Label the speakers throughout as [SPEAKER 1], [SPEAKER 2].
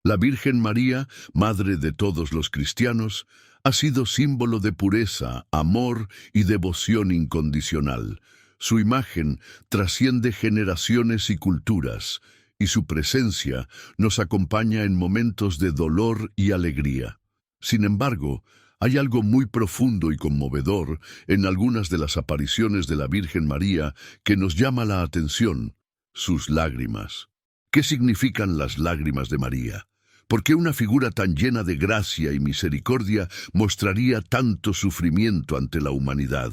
[SPEAKER 1] La Virgen María, Madre de todos los cristianos, ha sido símbolo de pureza, amor y devoción incondicional. Su imagen trasciende generaciones y culturas, y su presencia nos acompaña en momentos de dolor y alegría. Sin embargo, hay algo muy profundo y conmovedor en algunas de las apariciones de la Virgen María que nos llama la atención: sus lágrimas. ¿Qué significan las lágrimas de María? ¿Por qué una figura tan llena de gracia y misericordia mostraría tanto sufrimiento ante la humanidad?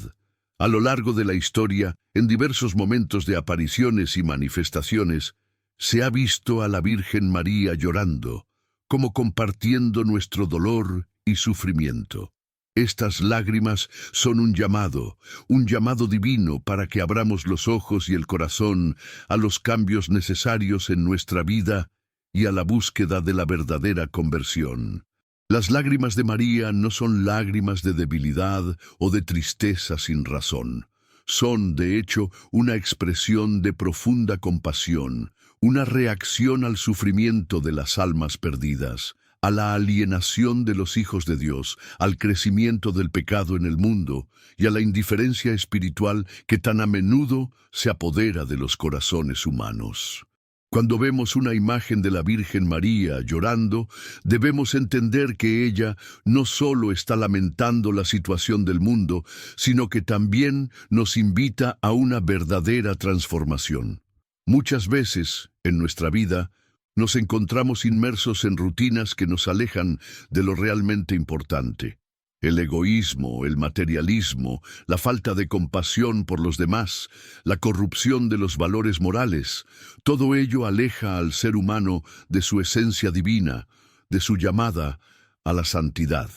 [SPEAKER 1] A lo largo de la historia, en diversos momentos de apariciones y manifestaciones, se ha visto a la Virgen María llorando, como compartiendo nuestro dolor y sufrimiento. Estas lágrimas son un llamado divino para que abramos los ojos y el corazón a los cambios necesarios en nuestra vida y a la búsqueda de la verdadera conversión. Las lágrimas de María no son lágrimas de debilidad o de tristeza sin razón. Son, de hecho, una expresión de profunda compasión, una reacción al sufrimiento de las almas perdidas, a la alienación de los hijos de Dios, al crecimiento del pecado en el mundo y a la indiferencia espiritual que tan a menudo se apodera de los corazones humanos. Cuando vemos una imagen de la Virgen María llorando, debemos entender que ella no solo está lamentando la situación del mundo, sino que también nos invita a una verdadera transformación. Muchas veces, en nuestra vida, nos encontramos inmersos en rutinas que nos alejan de lo realmente importante. El egoísmo, el materialismo, la falta de compasión por los demás, la corrupción de los valores morales, todo ello aleja al ser humano de su esencia divina, de su llamada a la santidad.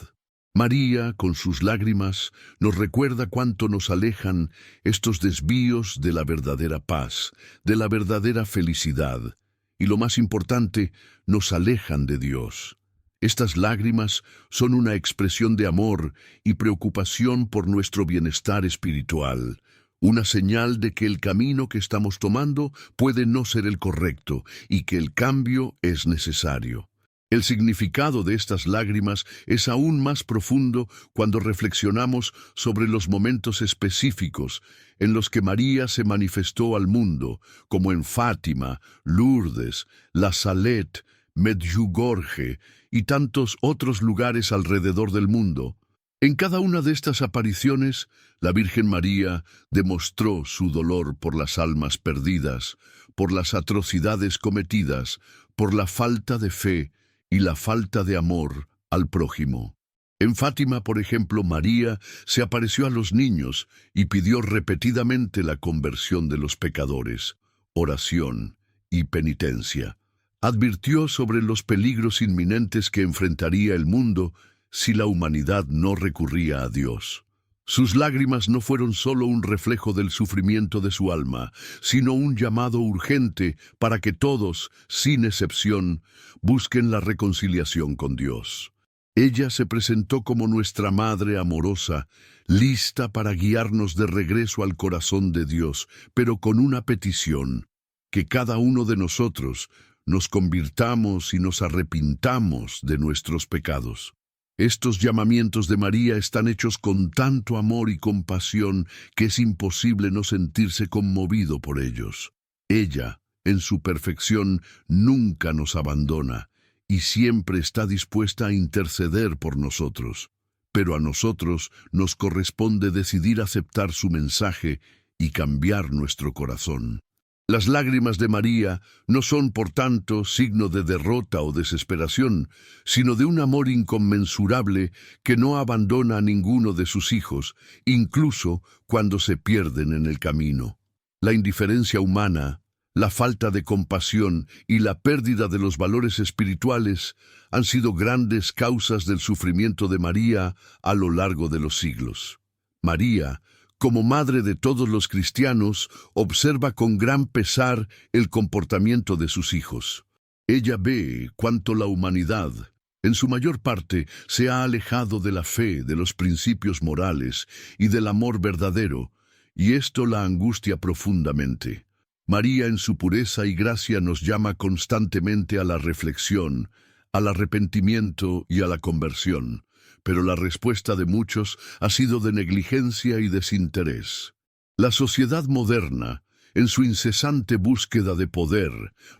[SPEAKER 1] María, con sus lágrimas, nos recuerda cuánto nos alejan estos desvíos de la verdadera paz, de la verdadera felicidad. Y lo más importante, nos alejan de Dios. Estas lágrimas son una expresión de amor y preocupación por nuestro bienestar espiritual, una señal de que el camino que estamos tomando puede no ser el correcto y que el cambio es necesario. El significado de estas lágrimas es aún más profundo cuando reflexionamos sobre los momentos específicos en los que María se manifestó al mundo, como en Fátima, Lourdes, La Salette, Medjugorje y tantos otros lugares alrededor del mundo. En cada una de estas apariciones, la Virgen María demostró su dolor por las almas perdidas, por las atrocidades cometidas, por la falta de fe y la falta de amor al prójimo. En Fátima, por ejemplo, María se apareció a los niños y pidió repetidamente la conversión de los pecadores, oración y penitencia. Advirtió sobre los peligros inminentes que enfrentaría el mundo si la humanidad no recurría a Dios. Sus lágrimas no fueron solo un reflejo del sufrimiento de su alma, sino un llamado urgente para que todos, sin excepción, busquen la reconciliación con Dios. Ella se presentó como nuestra Madre amorosa, lista para guiarnos de regreso al corazón de Dios, pero con una petición: que cada uno de nosotros nos convirtamos y nos arrepintamos de nuestros pecados. Estos llamamientos de María están hechos con tanto amor y compasión que es imposible no sentirse conmovido por ellos. Ella, en su perfección, nunca nos abandona y siempre está dispuesta a interceder por nosotros. Pero a nosotros nos corresponde decidir aceptar su mensaje y cambiar nuestro corazón. Las lágrimas de María no son, por tanto, signo de derrota o desesperación, sino de un amor inconmensurable que no abandona a ninguno de sus hijos, incluso cuando se pierden en el camino. La indiferencia humana, la falta de compasión y la pérdida de los valores espirituales han sido grandes causas del sufrimiento de María a lo largo de los siglos. María, como madre de todos los cristianos, observa con gran pesar el comportamiento de sus hijos. Ella ve cuánto la humanidad, en su mayor parte, se ha alejado de la fe, de los principios morales y del amor verdadero, y esto la angustia profundamente. María, en su pureza y gracia, nos llama constantemente a la reflexión, al arrepentimiento y a la conversión, pero la respuesta de muchos ha sido de negligencia y desinterés. La sociedad moderna, en su incesante búsqueda de poder,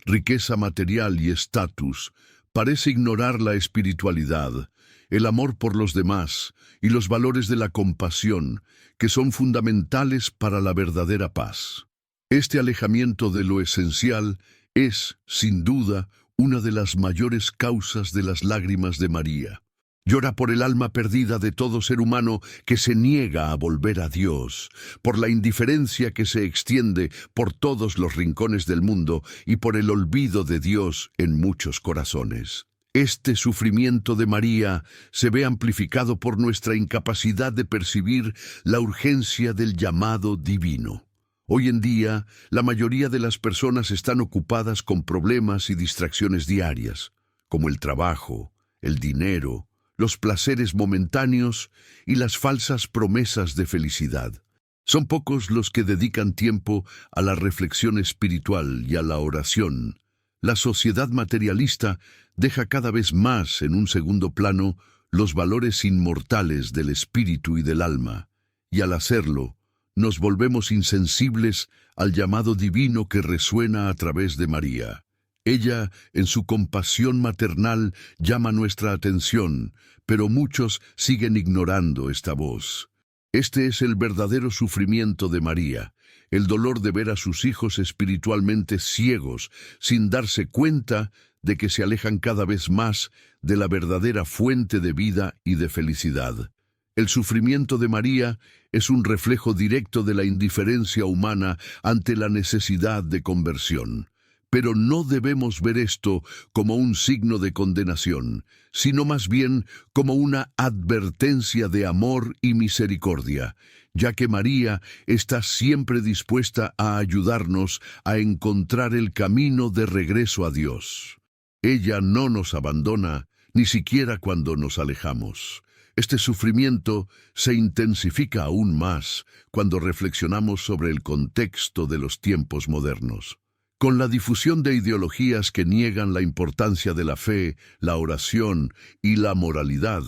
[SPEAKER 1] riqueza material y estatus, parece ignorar la espiritualidad, el amor por los demás y los valores de la compasión, que son fundamentales para la verdadera paz. Este alejamiento de lo esencial es, sin duda, una de las mayores causas de las lágrimas de María. Llora por el alma perdida de todo ser humano que se niega a volver a Dios, por la indiferencia que se extiende por todos los rincones del mundo y por el olvido de Dios en muchos corazones. Este sufrimiento de María se ve amplificado por nuestra incapacidad de percibir la urgencia del llamado divino. Hoy en día, la mayoría de las personas están ocupadas con problemas y distracciones diarias, como el trabajo, el dinero, los placeres momentáneos y las falsas promesas de felicidad. Son pocos los que dedican tiempo a la reflexión espiritual y a la oración. La sociedad materialista deja cada vez más en un segundo plano los valores inmortales del espíritu y del alma, y al hacerlo, nos volvemos insensibles al llamado divino que resuena a través de María. Ella, en su compasión maternal, llama nuestra atención, pero muchos siguen ignorando esta voz. Este es el verdadero sufrimiento de María, el dolor de ver a sus hijos espiritualmente ciegos, sin darse cuenta de que se alejan cada vez más de la verdadera fuente de vida y de felicidad. El sufrimiento de María es un reflejo directo de la indiferencia humana ante la necesidad de conversión. Pero no debemos ver esto como un signo de condenación, sino más bien como una advertencia de amor y misericordia, ya que María está siempre dispuesta a ayudarnos a encontrar el camino de regreso a Dios. Ella no nos abandona, ni siquiera cuando nos alejamos. Este sufrimiento se intensifica aún más cuando reflexionamos sobre el contexto de los tiempos modernos. Con la difusión de ideologías que niegan la importancia de la fe, la oración y la moralidad,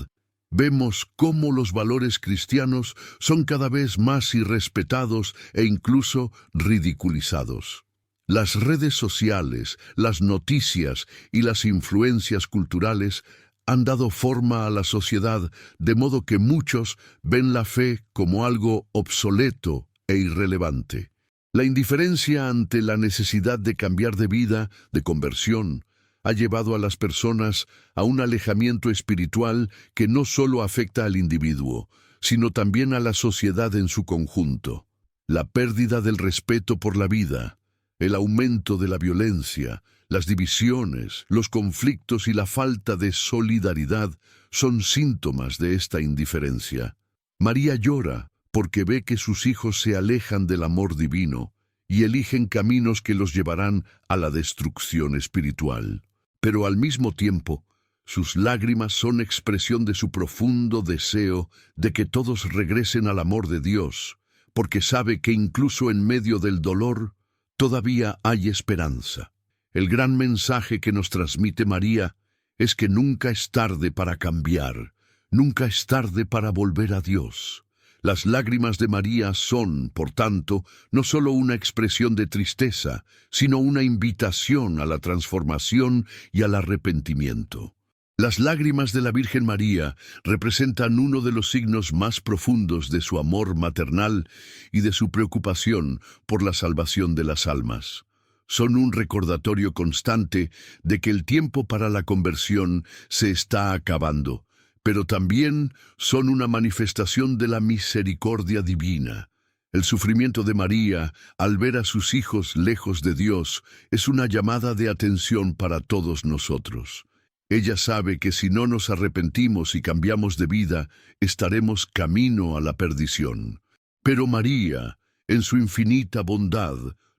[SPEAKER 1] vemos cómo los valores cristianos son cada vez más irrespetados e incluso ridiculizados. Las redes sociales, las noticias y las influencias culturales han dado forma a la sociedad, de modo que muchos ven la fe como algo obsoleto e irrelevante. La indiferencia ante la necesidad de cambiar de vida, de conversión, ha llevado a las personas a un alejamiento espiritual que no solo afecta al individuo, sino también a la sociedad en su conjunto. La pérdida del respeto por la vida, el aumento de la violencia, las divisiones, los conflictos y la falta de solidaridad son síntomas de esta indiferencia. María llora porque ve que sus hijos se alejan del amor divino y eligen caminos que los llevarán a la destrucción espiritual. Pero al mismo tiempo, sus lágrimas son expresión de su profundo deseo de que todos regresen al amor de Dios, porque sabe que incluso en medio del dolor, todavía hay esperanza. El gran mensaje que nos transmite María es que nunca es tarde para cambiar, nunca es tarde para volver a Dios. Las lágrimas de María son, por tanto, no solo una expresión de tristeza, sino una invitación a la transformación y al arrepentimiento. Las lágrimas de la Virgen María representan uno de los signos más profundos de su amor maternal y de su preocupación por la salvación de las almas. Son un recordatorio constante de que el tiempo para la conversión se está acabando, pero también son una manifestación de la misericordia divina. El sufrimiento de María, al ver a sus hijos lejos de Dios, es una llamada de atención para todos nosotros. Ella sabe que si no nos arrepentimos y cambiamos de vida, estaremos camino a la perdición. Pero María, en su infinita bondad,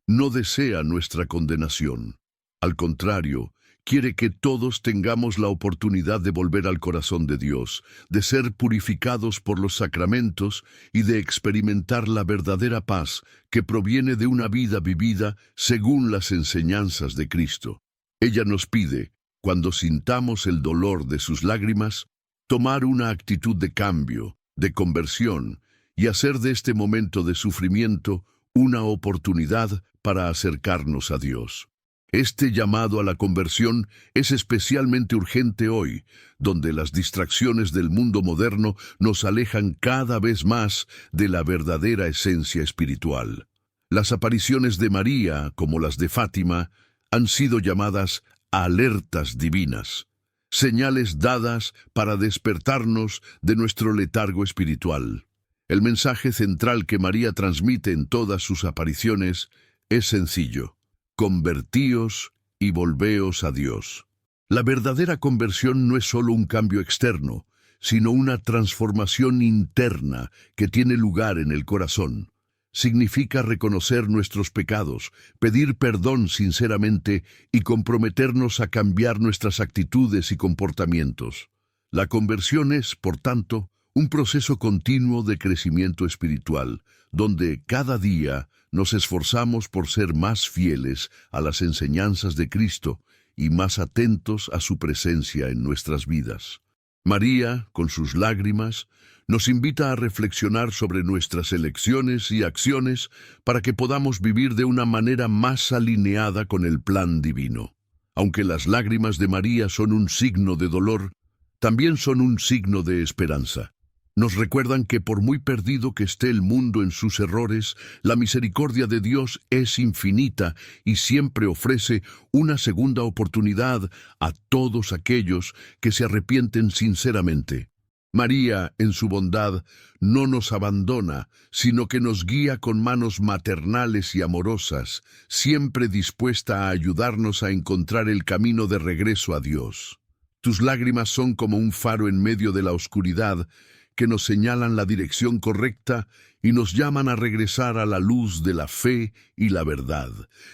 [SPEAKER 1] no desea nuestra condenación. Al contrario, quiere que todos tengamos la oportunidad de volver al corazón de Dios, de ser purificados por los sacramentos y de experimentar la verdadera paz que proviene de una vida vivida según las enseñanzas de Cristo. Ella nos pide: Cuando sintamos el dolor de sus lágrimas, tomar una actitud de cambio, de conversión, y hacer de este momento de sufrimiento una oportunidad para acercarnos a Dios. Este llamado a la conversión es especialmente urgente hoy, donde las distracciones del mundo moderno nos alejan cada vez más de la verdadera esencia espiritual. Las apariciones de María, como las de Fátima, han sido llamadas alertas divinas, señales dadas para despertarnos de nuestro letargo espiritual. El mensaje central que María transmite en todas sus apariciones es sencillo: convertíos y volveos a Dios. La verdadera conversión no es solo un cambio externo, sino una transformación interna que tiene lugar en el corazón. Significa reconocer nuestros pecados, pedir perdón sinceramente y comprometernos a cambiar nuestras actitudes y comportamientos. La conversión es, por tanto, un proceso continuo de crecimiento espiritual, donde cada día nos esforzamos por ser más fieles a las enseñanzas de Cristo y más atentos a su presencia en nuestras vidas. María, con sus lágrimas, nos invita a reflexionar sobre nuestras elecciones y acciones para que podamos vivir de una manera más alineada con el plan divino. Aunque las lágrimas de María son un signo de dolor, también son un signo de esperanza. Nos recuerdan que por muy perdido que esté el mundo en sus errores, la misericordia de Dios es infinita y siempre ofrece una segunda oportunidad a todos aquellos que se arrepienten sinceramente. María, en su bondad, no nos abandona, sino que nos guía con manos maternales y amorosas, siempre dispuesta a ayudarnos a encontrar el camino de regreso a Dios. Tus lágrimas son como un faro en medio de la oscuridad, que nos señalan la dirección correcta y nos llaman a regresar a la luz de la fe y la verdad.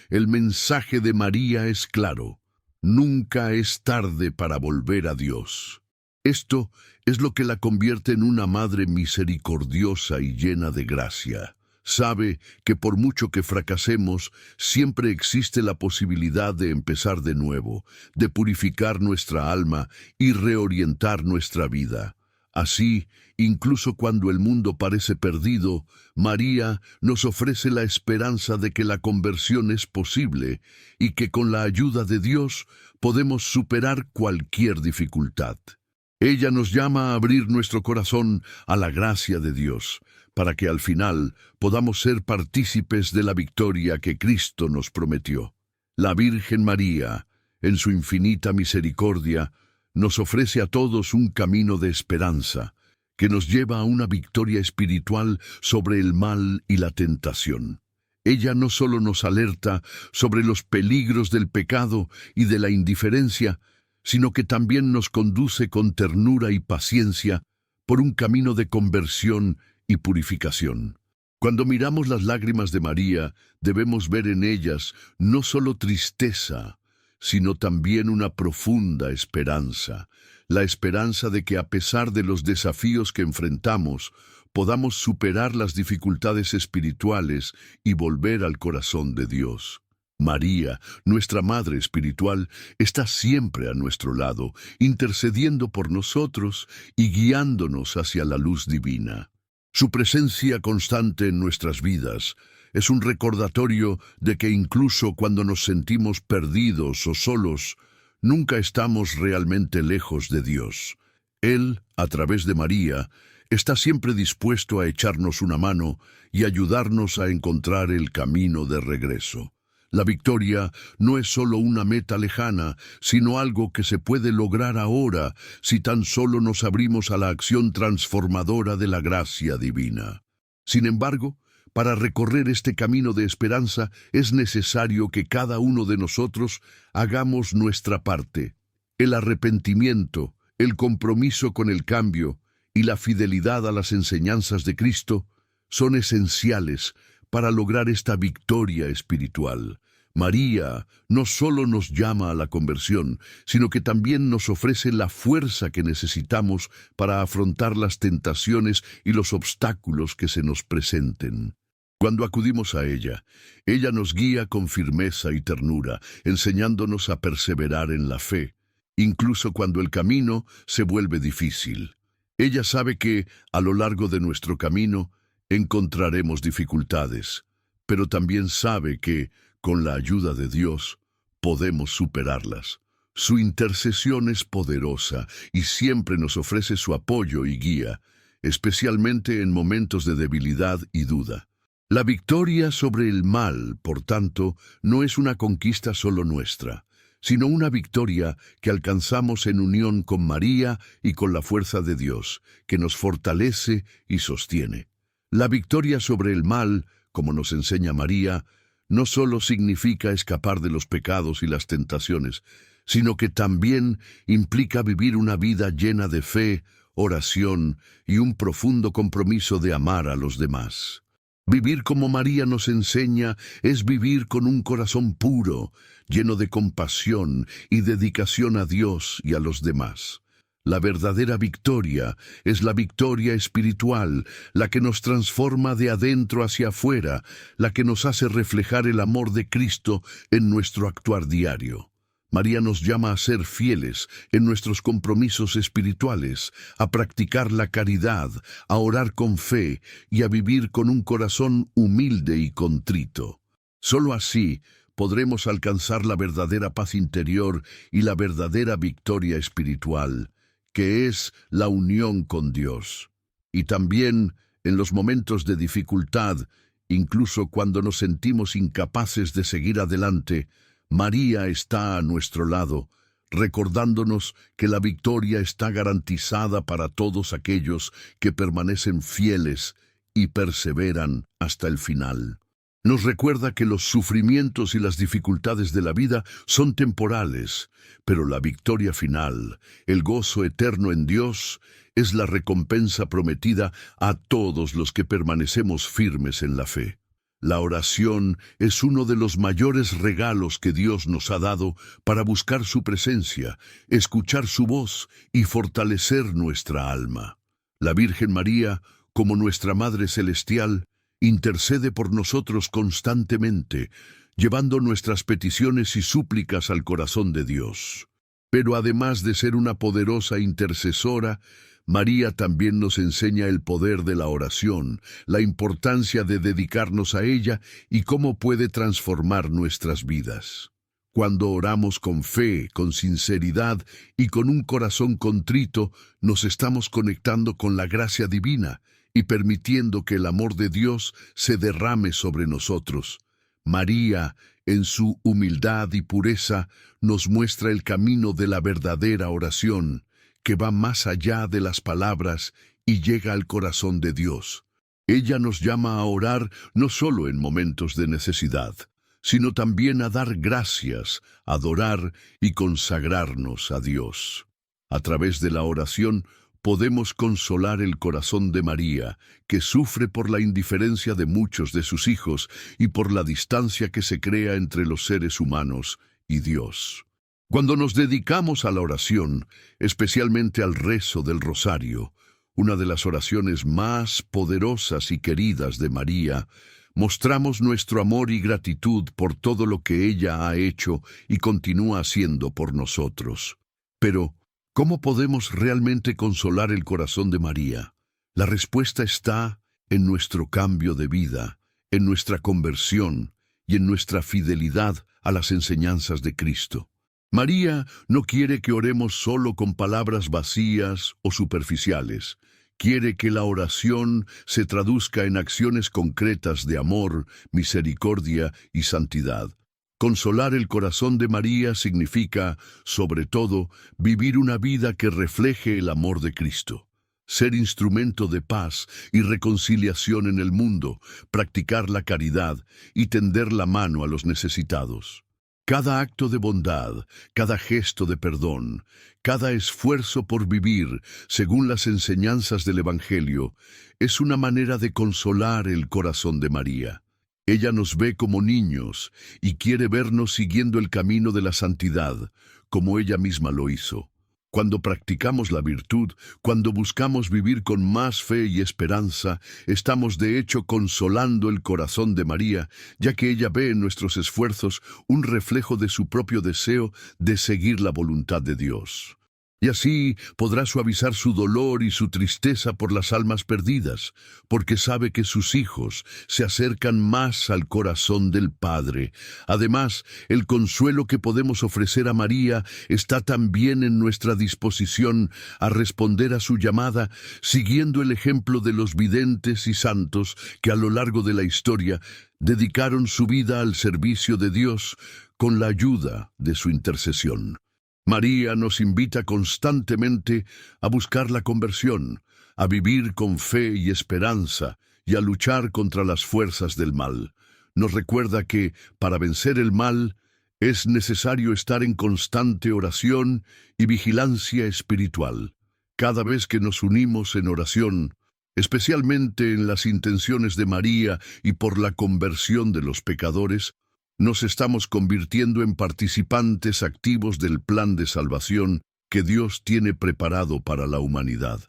[SPEAKER 1] El mensaje de María es claro: nunca es tarde para volver a Dios. Esto es lo que la convierte en una madre misericordiosa y llena de gracia. Sabe que por mucho que fracasemos, siempre existe la posibilidad de empezar de nuevo, de purificar nuestra alma y reorientar nuestra vida. Así, incluso cuando el mundo parece perdido, María nos ofrece la esperanza de que la conversión es posible y que con la ayuda de Dios podemos superar cualquier dificultad. Ella nos llama a abrir nuestro corazón a la gracia de Dios, para que al final podamos ser partícipes de la victoria que Cristo nos prometió. La Virgen María, en su infinita misericordia, nos ofrece a todos un camino de esperanza, que nos lleva a una victoria espiritual sobre el mal y la tentación. Ella no solo nos alerta sobre los peligros del pecado y de la indiferencia, sino que también nos conduce con ternura y paciencia por un camino de conversión y purificación. Cuando miramos las lágrimas de María, debemos ver en ellas no solo tristeza, sino también una profunda esperanza, la esperanza de que a pesar de los desafíos que enfrentamos, podamos superar las dificultades espirituales y volver al corazón de Dios. María, nuestra Madre Espiritual, está siempre a nuestro lado, intercediendo por nosotros y guiándonos hacia la luz divina. Su presencia constante en nuestras vidas es un recordatorio de que incluso cuando nos sentimos perdidos o solos, nunca estamos realmente lejos de Dios. Él, a través de María, está siempre dispuesto a echarnos una mano y ayudarnos a encontrar el camino de regreso. La victoria no es solo una meta lejana, sino algo que se puede lograr ahora si tan solo nos abrimos a la acción transformadora de la gracia divina. Sin embargo, para recorrer este camino de esperanza es necesario que cada uno de nosotros hagamos nuestra parte. El arrepentimiento, el compromiso con el cambio y la fidelidad a las enseñanzas de Cristo son esenciales para lograr esta victoria espiritual. María no solo nos llama a la conversión, sino que también nos ofrece la fuerza que necesitamos para afrontar las tentaciones y los obstáculos que se nos presenten. Cuando acudimos a ella nos guía con firmeza y ternura, enseñándonos a perseverar en la fe. incluso cuando el camino se vuelve difícil. Ella sabe que, a lo largo de nuestro camino, encontraremos dificultades, pero también sabe que, con la ayuda de Dios, podemos superarlas. Su intercesión es poderosa y siempre nos ofrece su apoyo y guía, especialmente en momentos de debilidad y duda. La victoria sobre el mal, por tanto, no es una conquista solo nuestra, sino una victoria que alcanzamos en unión con María y con la fuerza de Dios, que nos fortalece y sostiene. La victoria sobre el mal, como nos enseña María, no solo significa escapar de los pecados y las tentaciones, sino que también implica vivir una vida llena de fe, oración y un profundo compromiso de amar a los demás. Vivir como María nos enseña es vivir con un corazón puro, lleno de compasión y dedicación a Dios y a los demás. La verdadera victoria es la victoria espiritual, la que nos transforma de adentro hacia afuera, la que nos hace reflejar el amor de Cristo en nuestro actuar diario. María nos llama a ser fieles en nuestros compromisos espirituales, a practicar la caridad, a orar con fe y a vivir con un corazón humilde y contrito. Solo así podremos alcanzar la verdadera paz interior y la verdadera victoria espiritual, que es la unión con Dios. Y también, en los momentos de dificultad, incluso cuando nos sentimos incapaces de seguir adelante, María está a nuestro lado, recordándonos que la victoria está garantizada para todos aquellos que permanecen fieles y perseveran hasta el final. Nos recuerda que los sufrimientos y las dificultades de la vida son temporales, pero la victoria final, el gozo eterno en Dios, es la recompensa prometida a todos los que permanecemos firmes en la fe. La oración es uno de los mayores regalos que Dios nos ha dado para buscar su presencia, escuchar su voz y fortalecer nuestra alma. La Virgen María, como nuestra Madre Celestial, intercede por nosotros constantemente, llevando nuestras peticiones y súplicas al corazón de Dios. Pero además de ser una poderosa intercesora, María también nos enseña el poder de la oración, la importancia de dedicarnos a ella y cómo puede transformar nuestras vidas. Cuando oramos con fe, con sinceridad y con un corazón contrito, nos estamos conectando con la gracia divina y permitiendo que el amor de Dios se derrame sobre nosotros. María, en su humildad y pureza, nos muestra el camino de la verdadera oración, que va más allá de las palabras y llega al corazón de Dios. Ella nos llama a orar no solo en momentos de necesidad, sino también a dar gracias, adorar y consagrarnos a Dios. A través de la oración podemos consolar el corazón de María, que sufre por la indiferencia de muchos de sus hijos y por la distancia que se crea entre los seres humanos y Dios. Cuando nos dedicamos a la oración, especialmente al rezo del rosario, una de las oraciones más poderosas y queridas de María, mostramos nuestro amor y gratitud por todo lo que ella ha hecho y continúa haciendo por nosotros. Pero, ¿cómo podemos realmente consolar el corazón de María? La respuesta está en nuestro cambio de vida, en nuestra conversión y en nuestra fidelidad a las enseñanzas de Cristo. María no quiere que oremos solo con palabras vacías o superficiales. Quiere que la oración se traduzca en acciones concretas de amor, misericordia y santidad. Consolar el corazón de María significa, sobre todo, vivir una vida que refleje el amor de Cristo. Ser instrumento de paz y reconciliación en el mundo, practicar la caridad y tender la mano a los necesitados. Cada acto de bondad, cada gesto de perdón, cada esfuerzo por vivir según las enseñanzas del Evangelio, es una manera de consolar el corazón de María. Ella nos ve como niños y quiere vernos siguiendo el camino de la santidad, como ella misma lo hizo. Cuando practicamos la virtud, cuando buscamos vivir con más fe y esperanza, estamos de hecho consolando el corazón de María, ya que ella ve en nuestros esfuerzos un reflejo de su propio deseo de seguir la voluntad de Dios. Y así podrá suavizar su dolor y su tristeza por las almas perdidas, porque sabe que sus hijos se acercan más al corazón del Padre. Además, el consuelo que podemos ofrecer a María está también en nuestra disposición a responder a su llamada, siguiendo el ejemplo de los videntes y santos que a lo largo de la historia dedicaron su vida al servicio de Dios con la ayuda de su intercesión. María nos invita constantemente a buscar la conversión, a vivir con fe y esperanza y a luchar contra las fuerzas del mal. Nos recuerda que, para vencer el mal, es necesario estar en constante oración y vigilancia espiritual. Cada vez que nos unimos en oración, especialmente en las intenciones de María y por la conversión de los pecadores, nos estamos convirtiendo en participantes activos del plan de salvación que Dios tiene preparado para la humanidad.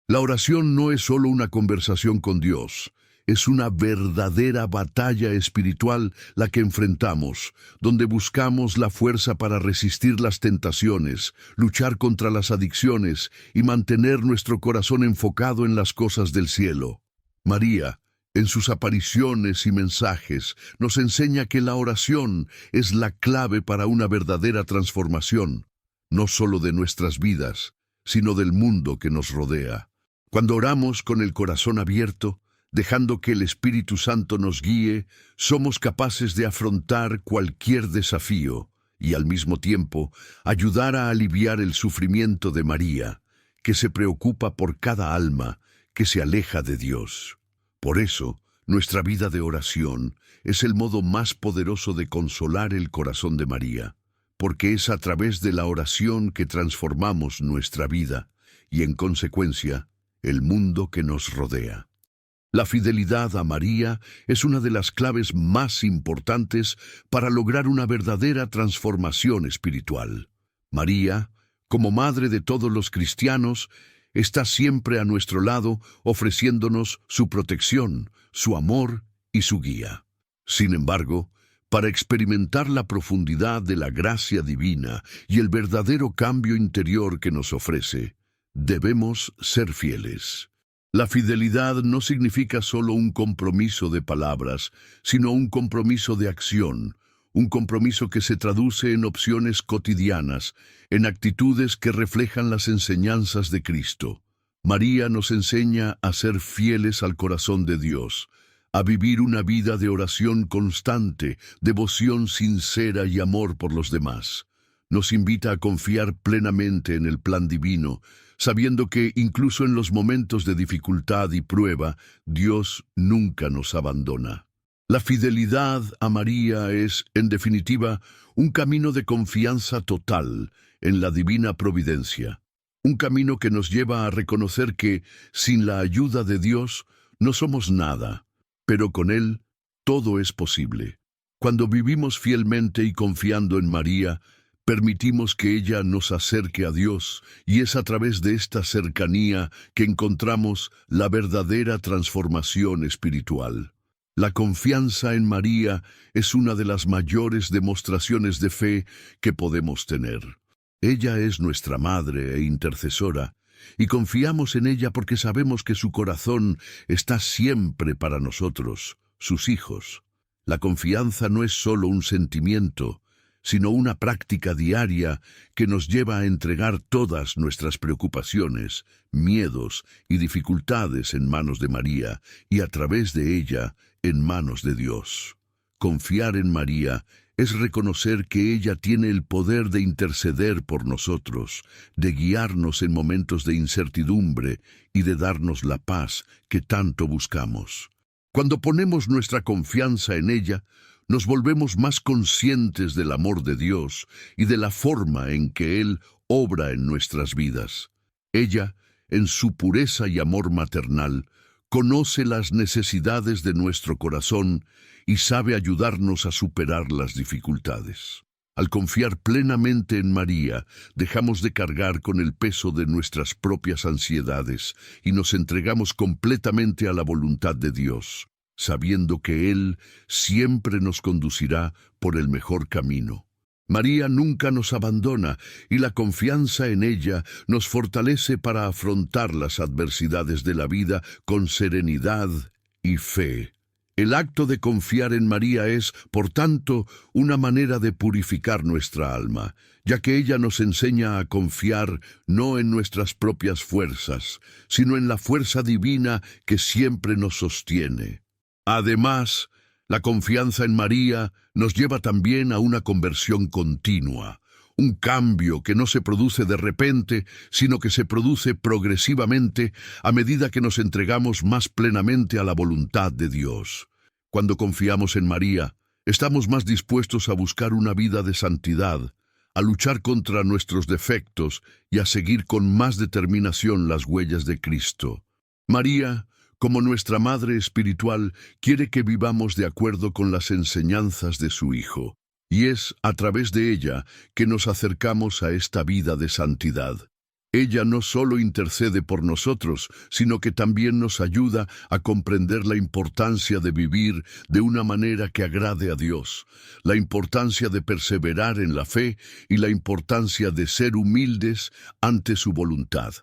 [SPEAKER 1] La oración no es solo una conversación con Dios, es una verdadera batalla espiritual la que enfrentamos, donde buscamos la fuerza para resistir las tentaciones, luchar contra las adicciones y mantener nuestro corazón enfocado en las cosas del cielo. María, en sus apariciones y mensajes, nos enseña que la oración es la clave para una verdadera transformación, no solo de nuestras vidas, sino del mundo que nos rodea. Cuando oramos con el corazón abierto, dejando que el Espíritu Santo nos guíe, somos capaces de afrontar cualquier desafío y al mismo tiempo ayudar a aliviar el sufrimiento de María, que se preocupa por cada alma que se aleja de Dios. Por eso, nuestra vida de oración es el modo más poderoso de consolar el corazón de María, porque es a través de la oración que transformamos nuestra vida y, en consecuencia, el mundo que nos rodea. La fidelidad a María es una de las claves más importantes para lograr una verdadera transformación espiritual. María, como madre de todos los cristianos, está siempre a nuestro lado ofreciéndonos su protección, su amor y su guía. Sin embargo, para experimentar la profundidad de la gracia divina y el verdadero cambio interior que nos ofrece, debemos ser fieles. La fidelidad no significa solo un compromiso de palabras, sino un compromiso de acción, un compromiso que se traduce en opciones cotidianas, en actitudes que reflejan las enseñanzas de Cristo. María nos enseña a ser fieles al corazón de Dios, a vivir una vida de oración constante, devoción sincera y amor por los demás. Nos invita a confiar plenamente en el plan divino, sabiendo que incluso en los momentos de dificultad y prueba, Dios nunca nos abandona. La fidelidad a María es, en definitiva, un camino de confianza total en la divina providencia. Un camino que nos lleva a reconocer que, sin la ayuda de Dios, no somos nada, pero con Él todo es posible. Cuando vivimos fielmente y confiando en María, permitimos que ella nos acerque a Dios, y es a través de esta cercanía que encontramos la verdadera transformación espiritual. La confianza en María es una de las mayores demostraciones de fe que podemos tener. Ella es nuestra madre e intercesora, y confiamos en ella porque sabemos que su corazón está siempre para nosotros, sus hijos. La confianza no es solo un sentimiento, sino una práctica diaria que nos lleva a entregar todas nuestras preocupaciones, miedos y dificultades en manos de María y a través de ella en manos de Dios. Confiar en María es reconocer que ella tiene el poder de interceder por nosotros, de guiarnos en momentos de incertidumbre y de darnos la paz que tanto buscamos. Cuando ponemos nuestra confianza en ella, nos volvemos más conscientes del amor de Dios y de la forma en que Él obra en nuestras vidas. Ella, en su pureza y amor maternal, conoce las necesidades de nuestro corazón y sabe ayudarnos a superar las dificultades. Al confiar plenamente en María, dejamos de cargar con el peso de nuestras propias ansiedades y nos entregamos completamente a la voluntad de Dios, sabiendo que Él siempre nos conducirá por el mejor camino. María nunca nos abandona y la confianza en ella nos fortalece para afrontar las adversidades de la vida con serenidad y fe. El acto de confiar en María es, por tanto, una manera de purificar nuestra alma, ya que ella nos enseña a confiar no en nuestras propias fuerzas, sino en la fuerza divina que siempre nos sostiene. Además, la confianza en María nos lleva también a una conversión continua, un cambio que no se produce de repente, sino que se produce progresivamente a medida que nos entregamos más plenamente a la voluntad de Dios. Cuando confiamos en María, estamos más dispuestos a buscar una vida de santidad, a luchar contra nuestros defectos y a seguir con más determinación las huellas de Cristo. María, como nuestra Madre Espiritual, quiere que vivamos de acuerdo con las enseñanzas de su Hijo. Y es a través de ella que nos acercamos a esta vida de santidad. Ella no solo intercede por nosotros, sino que también nos ayuda a comprender la importancia de vivir de una manera que agrade a Dios, la importancia de perseverar en la fe y la importancia de ser humildes ante su voluntad.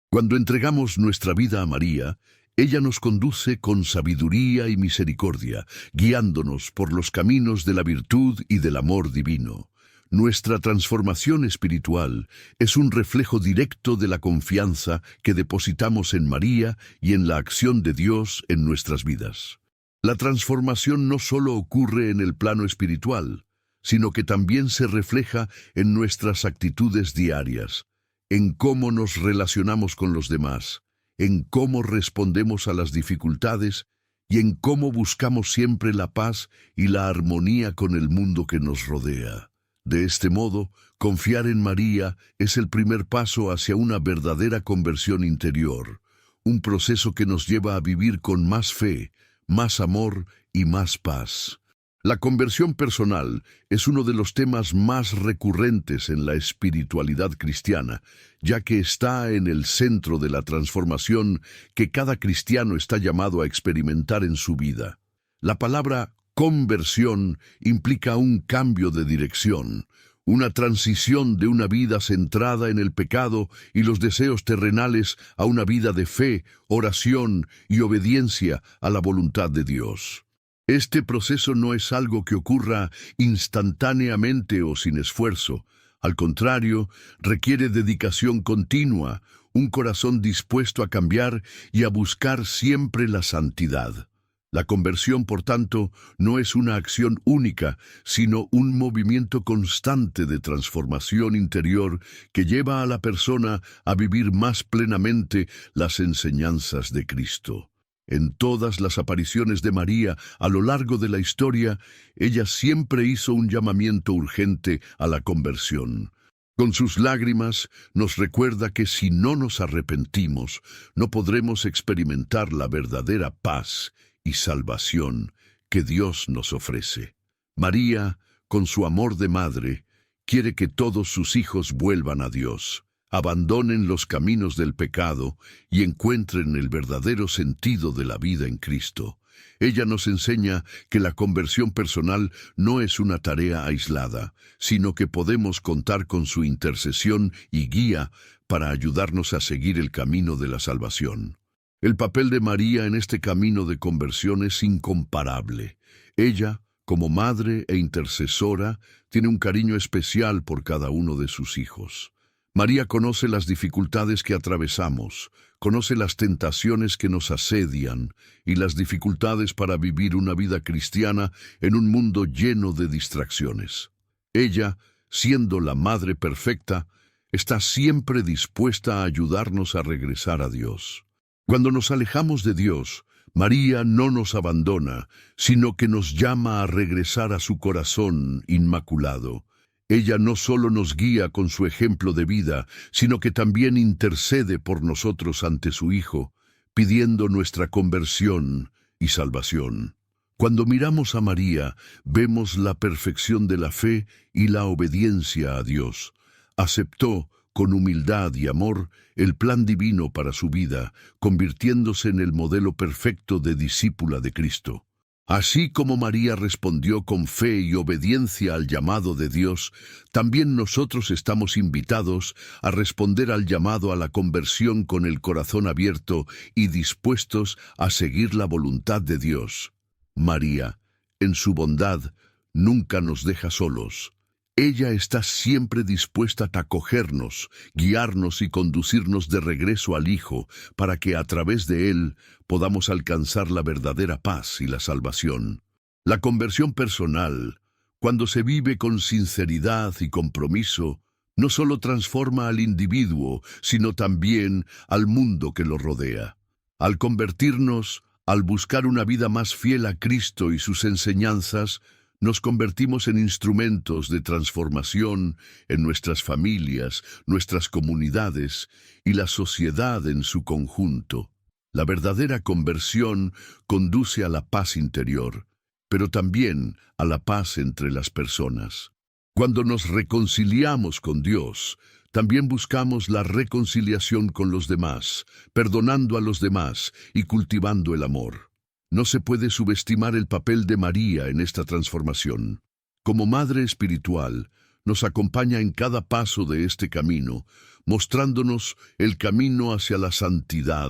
[SPEAKER 1] Cuando entregamos nuestra vida a María, ella nos conduce con sabiduría y misericordia, guiándonos por los caminos de la virtud y del amor divino. Nuestra transformación espiritual es un reflejo directo de la confianza que depositamos en María y en la acción de Dios en nuestras vidas. La transformación no solo ocurre en el plano espiritual, sino que también se refleja en nuestras actitudes diarias, en cómo nos relacionamos con los demás, en cómo respondemos a las dificultades y en cómo buscamos siempre la paz y la armonía con el mundo que nos rodea. De este modo, confiar en María es el primer paso hacia una verdadera conversión interior, un proceso que nos lleva a vivir con más fe, más amor y más paz. La conversión personal es uno de los temas más recurrentes en la espiritualidad cristiana, ya que está en el centro de la transformación que cada cristiano está llamado a experimentar en su vida. La palabra conversión implica un cambio de dirección, una transición de una vida centrada en el pecado y los deseos terrenales a una vida de fe, oración y obediencia a la voluntad de Dios. Este proceso no es algo que ocurra instantáneamente o sin esfuerzo. Al contrario, requiere dedicación continua, un corazón dispuesto a cambiar y a buscar siempre la santidad. La conversión, por tanto, no es una acción única, sino un movimiento constante de transformación interior que lleva a la persona a vivir más plenamente las enseñanzas de Cristo. En todas las apariciones de María a lo largo de la historia, ella siempre hizo un llamamiento urgente a la conversión. Con sus lágrimas nos recuerda que si no nos arrepentimos, no podremos experimentar la verdadera paz y salvación que Dios nos ofrece. María, con su amor de madre, quiere que todos sus hijos vuelvan a Dios, abandonen los caminos del pecado y encuentren el verdadero sentido de la vida en Cristo. Ella nos enseña que la conversión personal no es una tarea aislada, sino que podemos contar con su intercesión y guía para ayudarnos a seguir el camino de la salvación. El papel de María en este camino de conversión es incomparable. Ella, como madre e intercesora, tiene un cariño especial por cada uno de sus hijos. María conoce las dificultades que atravesamos, conoce las tentaciones que nos asedian y las dificultades para vivir una vida cristiana en un mundo lleno de distracciones. Ella, siendo la Madre perfecta, está siempre dispuesta a ayudarnos a regresar a Dios. Cuando nos alejamos de Dios, María no nos abandona, sino que nos llama a regresar a su corazón inmaculado. Ella no solo nos guía con su ejemplo de vida, sino que también intercede por nosotros ante su Hijo, pidiendo nuestra conversión y salvación. Cuando miramos a María, vemos la perfección de la fe y la obediencia a Dios. Aceptó, con humildad y amor, el plan divino para su vida, convirtiéndose en el modelo perfecto de discípula de Cristo. Así como María respondió con fe y obediencia al llamado de Dios, también nosotros estamos invitados a responder al llamado a la conversión con el corazón abierto y dispuestos a seguir la voluntad de Dios. María, en su bondad, nunca nos deja solos. Ella está siempre dispuesta a acogernos, guiarnos y conducirnos de regreso al Hijo, para que a través de Él podamos alcanzar la verdadera paz y la salvación. La conversión personal, cuando se vive con sinceridad y compromiso, no solo transforma al individuo, sino también al mundo que lo rodea. Al convertirnos, al buscar una vida más fiel a Cristo y sus enseñanzas, nos convertimos en instrumentos de transformación en nuestras familias, nuestras comunidades y la sociedad en su conjunto. La verdadera conversión conduce a la paz interior, pero también a la paz entre las personas. Cuando nos reconciliamos con Dios, también buscamos la reconciliación con los demás, perdonando a los demás y cultivando el amor. No se puede subestimar el papel de María en esta transformación. Como madre espiritual, nos acompaña en cada paso de este camino, mostrándonos el camino hacia la santidad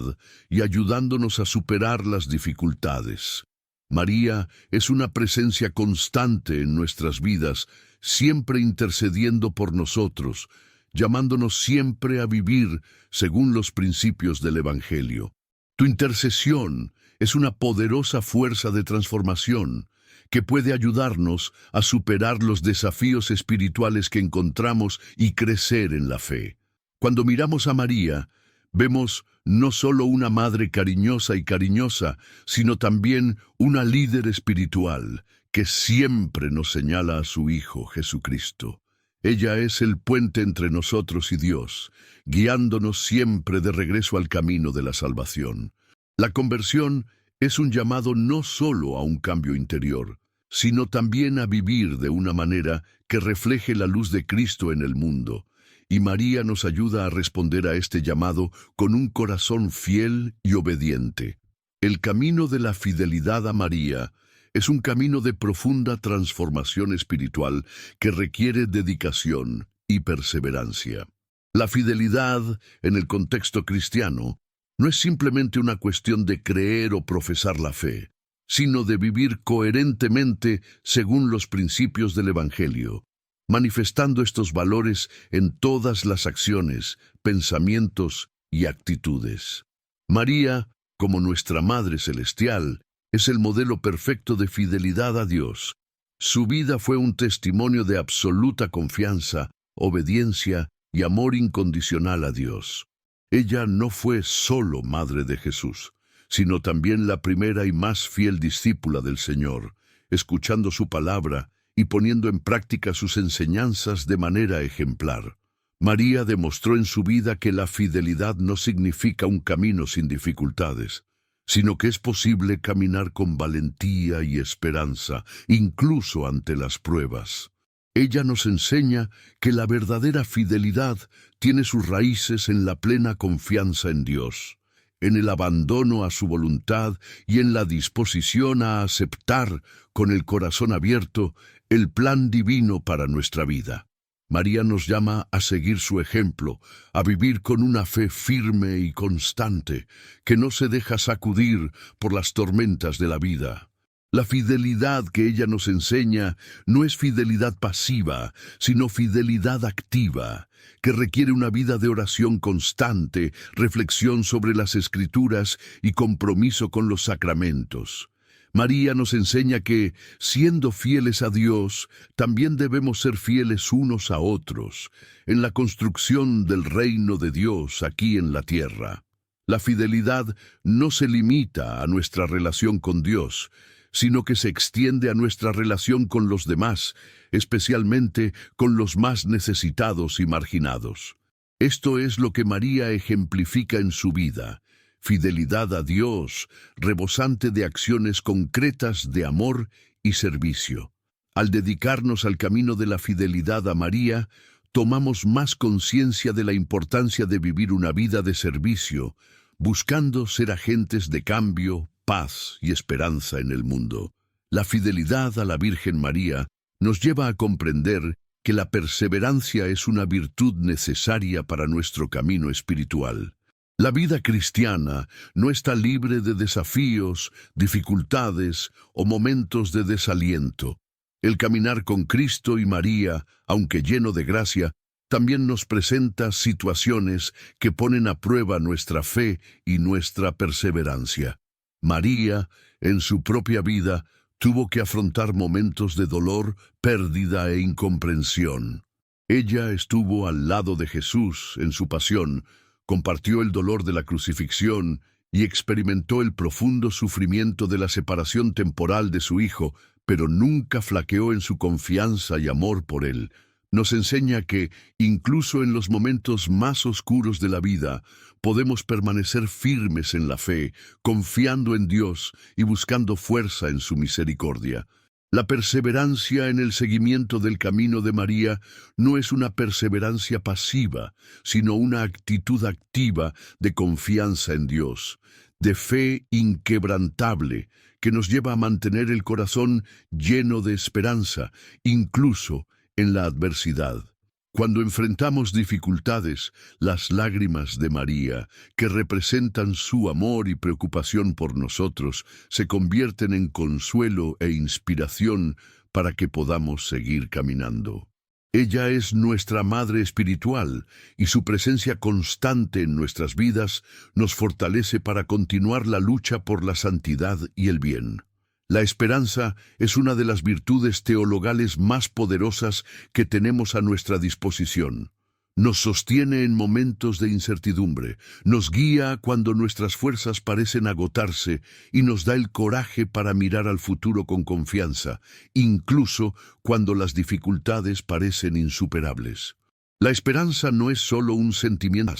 [SPEAKER 1] y ayudándonos a superar las dificultades. María es una presencia constante en nuestras vidas, siempre intercediendo por nosotros, llamándonos siempre a vivir según los principios del Evangelio. Tu intercesión es una poderosa fuerza de transformación que puede ayudarnos a superar los desafíos espirituales que encontramos y crecer en la fe. Cuando miramos a María, vemos no solo una madre cariñosa, sino también una líder espiritual que siempre nos señala a su Hijo Jesucristo. Ella es el puente entre nosotros y Dios, guiándonos siempre de regreso al camino de la salvación. La conversión es un llamado no solo a un cambio interior, sino también a vivir de una manera que refleje la luz de Cristo en el mundo. Y María nos ayuda a responder a este llamado con un corazón fiel y obediente. El camino de la fidelidad a María es un camino de profunda transformación espiritual que requiere dedicación y perseverancia. La fidelidad, en el contexto cristiano, no es simplemente una cuestión de creer o profesar la fe, sino de vivir coherentemente según los principios del Evangelio, manifestando estos valores en todas las acciones, pensamientos y actitudes. María, como nuestra Madre Celestial, es el modelo perfecto de fidelidad a Dios. Su vida fue un testimonio de absoluta confianza, obediencia y amor incondicional a Dios. Ella no fue solo Madre de Jesús, sino también la primera y más fiel discípula del Señor, escuchando su palabra y poniendo en práctica sus enseñanzas de manera ejemplar. María demostró en su vida que la fidelidad no significa un camino sin dificultades, sino que es posible caminar con valentía y esperanza, incluso ante las pruebas. Ella nos enseña que la verdadera fidelidad tiene sus raíces en la plena confianza en Dios, en el abandono a su voluntad y en la disposición a aceptar, con el corazón abierto, el plan divino para nuestra vida. María nos llama a seguir su ejemplo, a vivir con una fe firme y constante, que no se deja sacudir por las tormentas de la vida. La fidelidad que ella nos enseña no es fidelidad pasiva, sino fidelidad activa, que requiere una vida de oración constante, reflexión sobre las Escrituras y compromiso con los sacramentos. María nos enseña que, siendo fieles a Dios, también debemos ser fieles unos a otros, en la construcción del reino de Dios aquí en la tierra. La fidelidad no se limita a nuestra relación con Dios, sino que se extiende a nuestra relación con los demás, especialmente con los más necesitados y marginados. Esto es lo que María ejemplifica en su vida, fidelidad a Dios, rebosante de acciones concretas de amor y servicio. Al dedicarnos al camino de la fidelidad a María, tomamos más conciencia de la importancia de vivir una vida de servicio, buscando ser agentes de cambio, paz y esperanza en el mundo. La fidelidad a la Virgen María nos lleva a comprender que la perseverancia es una virtud necesaria para nuestro camino espiritual. La vida cristiana no está libre de desafíos, dificultades o momentos de desaliento. El caminar con Cristo y María, aunque lleno de gracia, también nos presenta situaciones que ponen a prueba nuestra fe y nuestra perseverancia. María, en su propia vida, tuvo que afrontar momentos de dolor, pérdida e incomprensión. Ella estuvo al lado de Jesús en su pasión, compartió el dolor de la crucifixión y experimentó el profundo sufrimiento de la separación temporal de su Hijo, pero nunca flaqueó en su confianza y amor por Él. Nos enseña que, incluso en los momentos más oscuros de la vida, podemos permanecer firmes en la fe, confiando en Dios y buscando fuerza en su misericordia. La perseverancia en el seguimiento del camino de María no es una perseverancia pasiva, sino una actitud activa de confianza en Dios, de fe inquebrantable, que nos lleva a mantener el corazón lleno de esperanza, incluso en la adversidad. Cuando enfrentamos dificultades, las lágrimas de María, que representan su amor y preocupación por nosotros, se convierten en consuelo e inspiración para que podamos seguir caminando. Ella es nuestra Madre Espiritual y su presencia constante en nuestras vidas nos fortalece para continuar la lucha por la santidad y el bien. La esperanza es una de las virtudes teologales más poderosas que tenemos a nuestra disposición. Nos sostiene en momentos de incertidumbre, nos guía cuando nuestras fuerzas parecen agotarse y nos da el coraje para mirar al futuro con confianza, incluso cuando las dificultades parecen insuperables. La esperanza no es solo un sentimiento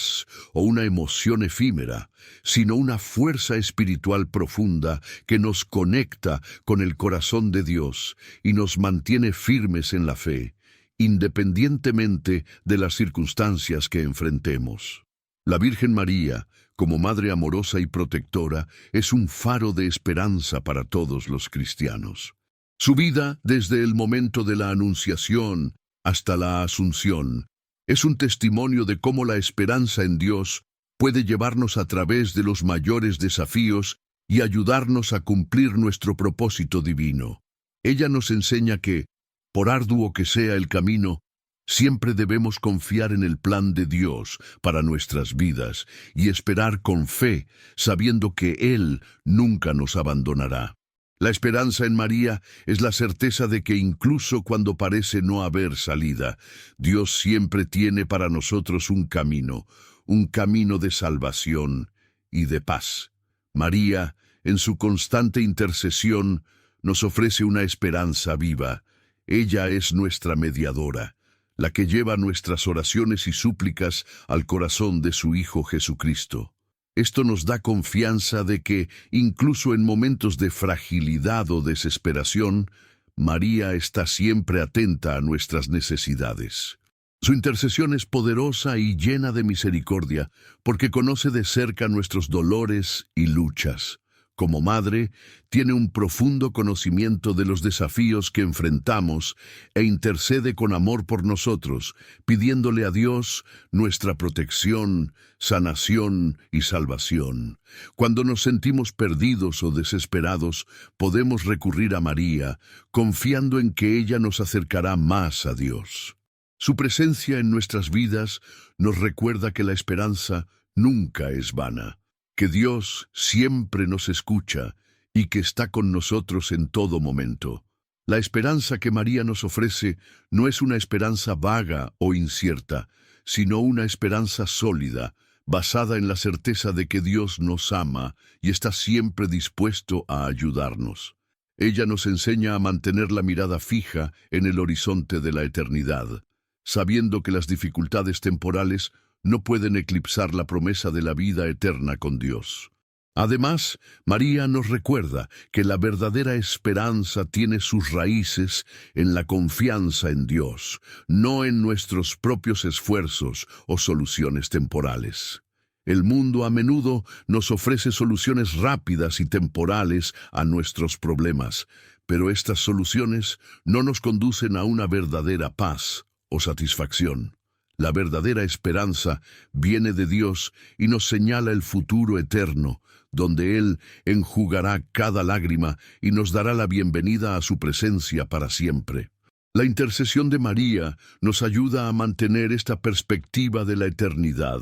[SPEAKER 1] o una emoción efímera, sino una fuerza espiritual profunda que nos conecta con el corazón de Dios y nos mantiene firmes en la fe, independientemente de las circunstancias que enfrentemos. La Virgen María, como Madre amorosa y protectora, es un faro de esperanza para todos los cristianos. Su vida, desde el momento de la Anunciación hasta la Asunción, es un testimonio de cómo la esperanza en Dios puede llevarnos a través de los mayores desafíos y ayudarnos a cumplir nuestro propósito divino. Ella nos enseña que, por arduo que sea el camino, siempre debemos confiar en el plan de Dios para nuestras vidas y esperar con fe, sabiendo que Él nunca nos abandonará. La esperanza en María es la certeza de que incluso cuando parece no haber salida, Dios siempre tiene para nosotros un camino de salvación y de paz. María, en su constante intercesión, nos ofrece una esperanza viva. Ella es nuestra mediadora, la que lleva nuestras oraciones y súplicas al corazón de su Hijo Jesucristo. Esto nos da confianza de que, incluso en momentos de fragilidad o desesperación, María está siempre atenta a nuestras necesidades. Su intercesión es poderosa y llena de misericordia, porque conoce de cerca nuestros dolores y luchas. Como madre, tiene un profundo conocimiento de los desafíos que enfrentamos e intercede con amor por nosotros, pidiéndole a Dios nuestra protección, sanación y salvación. Cuando nos sentimos perdidos o desesperados, podemos recurrir a María, confiando en que ella nos acercará más a Dios. Su presencia en nuestras vidas nos recuerda que la esperanza nunca es vana, que Dios siempre nos escucha y que está con nosotros en todo momento. La esperanza que María nos ofrece no es una esperanza vaga o incierta, sino una esperanza sólida, basada en la certeza de que Dios nos ama y está siempre dispuesto a ayudarnos. Ella nos enseña a mantener la mirada fija en el horizonte de la eternidad, sabiendo que las dificultades temporales no pueden eclipsar la promesa de la vida eterna con Dios. Además, María nos recuerda que la verdadera esperanza tiene sus raíces en la confianza en Dios, no en nuestros propios esfuerzos o soluciones temporales. El mundo a menudo nos ofrece soluciones rápidas y temporales a nuestros problemas, pero estas soluciones no nos conducen a una verdadera paz o satisfacción. La verdadera esperanza viene de Dios y nos señala el futuro eterno, donde Él enjugará cada lágrima y nos dará la bienvenida a su presencia para siempre. La intercesión de María nos ayuda a mantener esta perspectiva de la eternidad,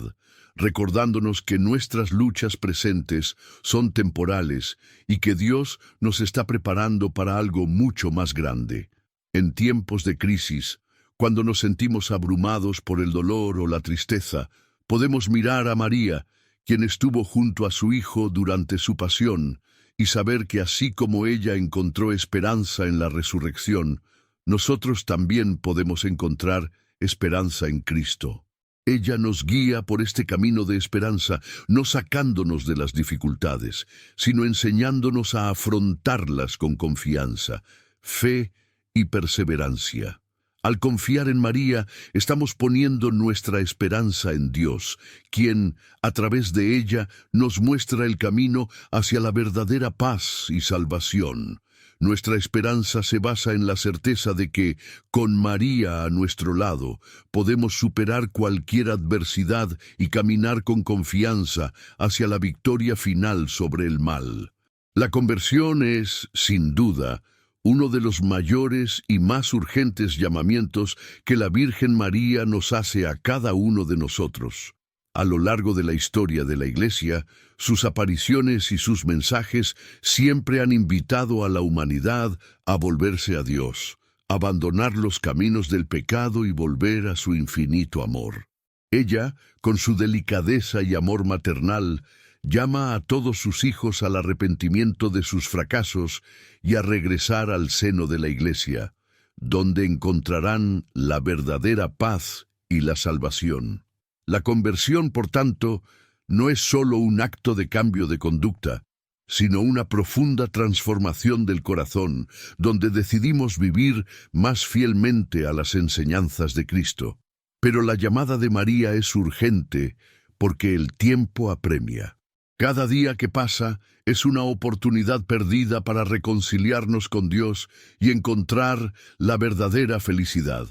[SPEAKER 1] recordándonos que nuestras luchas presentes son temporales y que Dios nos está preparando para algo mucho más grande. En tiempos de crisis, cuando nos sentimos abrumados por el dolor o la tristeza, podemos mirar a María, quien estuvo junto a su Hijo durante su pasión, y saber que así como ella encontró esperanza en la resurrección, nosotros también podemos encontrar esperanza en Cristo. Ella nos guía por este camino de esperanza, no sacándonos de las dificultades, sino enseñándonos a afrontarlas con confianza, fe y perseverancia. Al confiar en María, estamos poniendo nuestra esperanza en Dios, quien, a través de ella, nos muestra el camino hacia la verdadera paz y salvación. Nuestra esperanza se basa en la certeza de que, con María a nuestro lado, podemos superar cualquier adversidad y caminar con confianza hacia la victoria final sobre el mal. La conversión es, sin duda, uno de los mayores y más urgentes llamamientos que la Virgen María nos hace a cada uno de nosotros. A lo largo de la historia de la Iglesia, sus apariciones y sus mensajes siempre han invitado a la humanidad a volverse a Dios, abandonar los caminos del pecado y volver a su infinito amor. Ella, con su delicadeza y amor maternal, llama a todos sus hijos al arrepentimiento de sus fracasos y a regresar al seno de la Iglesia, donde encontrarán la verdadera paz y la salvación. La conversión, por tanto, no es solo un acto de cambio de conducta, sino una profunda transformación del corazón, donde decidimos vivir más fielmente a las enseñanzas de Cristo. Pero la llamada de María es urgente porque el tiempo apremia. Cada día que pasa es una oportunidad perdida para reconciliarnos con Dios y encontrar la verdadera felicidad.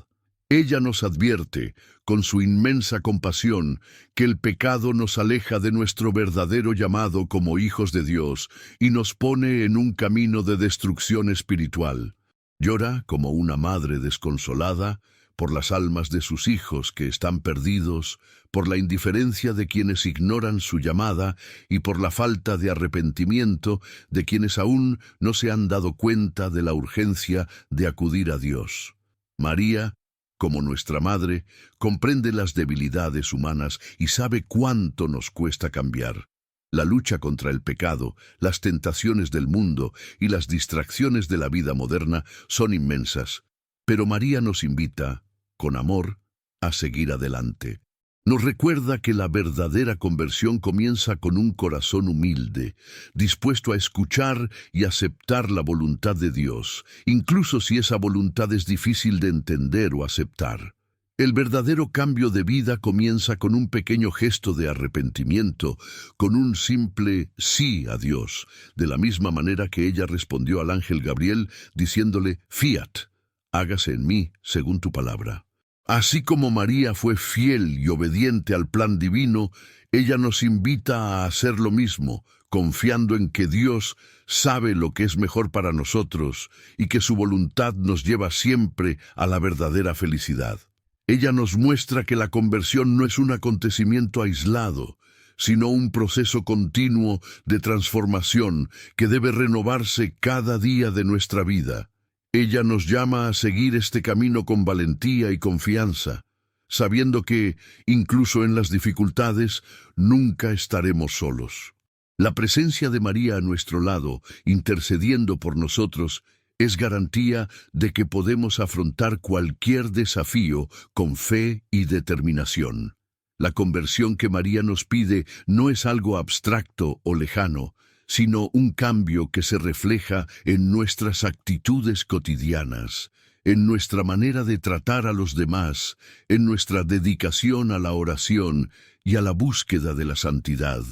[SPEAKER 1] Ella nos advierte, con su inmensa compasión, que el pecado nos aleja de nuestro verdadero llamado como hijos de Dios y nos pone en un camino de destrucción espiritual. Llora como una madre desconsolada por las almas de sus hijos que están perdidos, por la indiferencia de quienes ignoran su llamada y por la falta de arrepentimiento de quienes aún no se han dado cuenta de la urgencia de acudir a Dios. María, como nuestra madre, comprende las debilidades humanas y sabe cuánto nos cuesta cambiar. La lucha contra el pecado, las tentaciones del mundo y las distracciones de la vida moderna son inmensas, pero María nos invita, con amor, a seguir adelante. Nos recuerda que la verdadera conversión comienza con un corazón humilde, dispuesto a escuchar y aceptar la voluntad de Dios, incluso si esa voluntad es difícil de entender o aceptar. El verdadero cambio de vida comienza con un pequeño gesto de arrepentimiento, con un simple sí a Dios, de la misma manera que ella respondió al ángel Gabriel diciéndole: «Fiat, hágase en mí según tu palabra». Así como María fue fiel y obediente al plan divino, ella nos invita a hacer lo mismo, confiando en que Dios sabe lo que es mejor para nosotros y que su voluntad nos lleva siempre a la verdadera felicidad. Ella nos muestra que la conversión no es un acontecimiento aislado, sino un proceso continuo de transformación que debe renovarse cada día de nuestra vida. Ella nos llama a seguir este camino con valentía y confianza, sabiendo que, incluso en las dificultades, nunca estaremos solos. La presencia de María a nuestro lado, intercediendo por nosotros, es garantía de que podemos afrontar cualquier desafío con fe y determinación. La conversión que María nos pide no es algo abstracto o lejano, sino un cambio que se refleja en nuestras actitudes cotidianas, en nuestra manera de tratar a los demás, en nuestra dedicación a la oración y a la búsqueda de la santidad.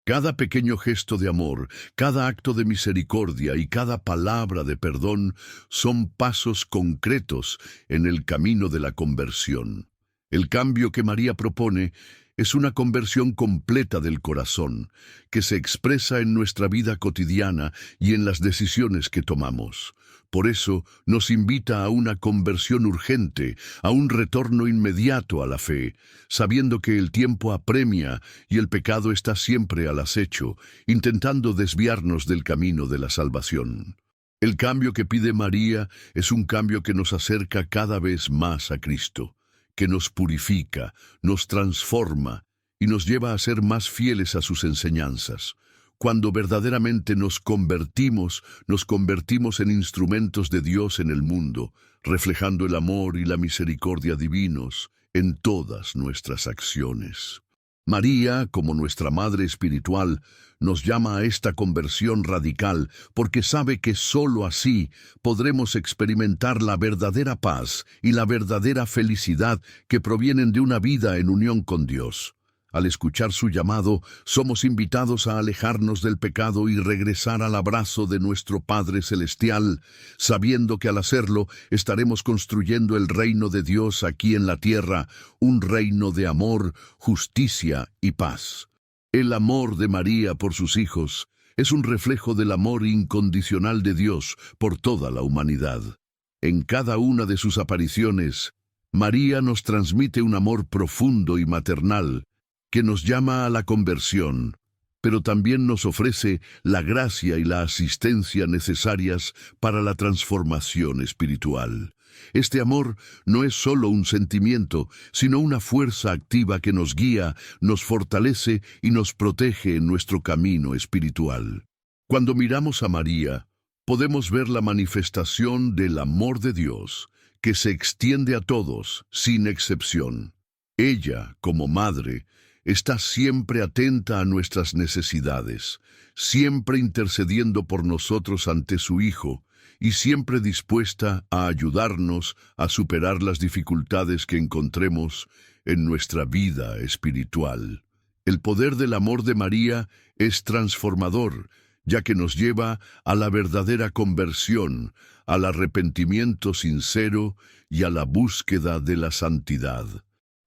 [SPEAKER 1] Cada pequeño gesto de amor, cada acto de misericordia y cada palabra de perdón son pasos concretos en el camino de la conversión. El cambio que María propone es una conversión completa del corazón, que se expresa en nuestra vida cotidiana y en las decisiones que tomamos. Por eso nos invita a una conversión urgente, a un retorno inmediato a la fe, sabiendo que el tiempo apremia y el pecado está siempre al acecho, intentando desviarnos del camino de la salvación. El cambio que pide María es un cambio que nos acerca cada vez más a Cristo, que nos purifica, nos transforma y nos lleva a ser más fieles a sus enseñanzas. Cuando verdaderamente nos convertimos en instrumentos de Dios en el mundo, reflejando el amor y la misericordia divinos en todas nuestras acciones. María, como nuestra Madre Espiritual, nos llama a esta conversión radical porque sabe que sólo así podremos experimentar la verdadera paz y la verdadera felicidad que provienen de una vida en unión con Dios. Al escuchar su llamado, somos invitados a alejarnos del pecado y regresar al abrazo de nuestro Padre Celestial, sabiendo que al hacerlo estaremos construyendo el reino de Dios aquí en la tierra, un reino de amor, justicia y paz. El amor de María por sus hijos es un reflejo del amor incondicional de Dios por toda la humanidad. En cada una de sus apariciones, María nos transmite un amor profundo y maternal, que nos llama a la conversión, pero también nos ofrece la gracia y la asistencia necesarias para la transformación espiritual. Este amor no es solo un sentimiento, sino una fuerza activa que nos guía, nos fortalece y nos protege en nuestro camino espiritual. Cuando miramos a María, podemos ver la manifestación del amor de Dios, que se extiende a todos, sin excepción. Ella, como madre, está siempre atenta a nuestras necesidades, siempre intercediendo por nosotros ante su Hijo y siempre dispuesta a ayudarnos a superar las dificultades que encontremos en nuestra vida espiritual. El poder del amor de María es transformador, ya que nos lleva a la verdadera conversión, al arrepentimiento sincero y a la búsqueda de la santidad.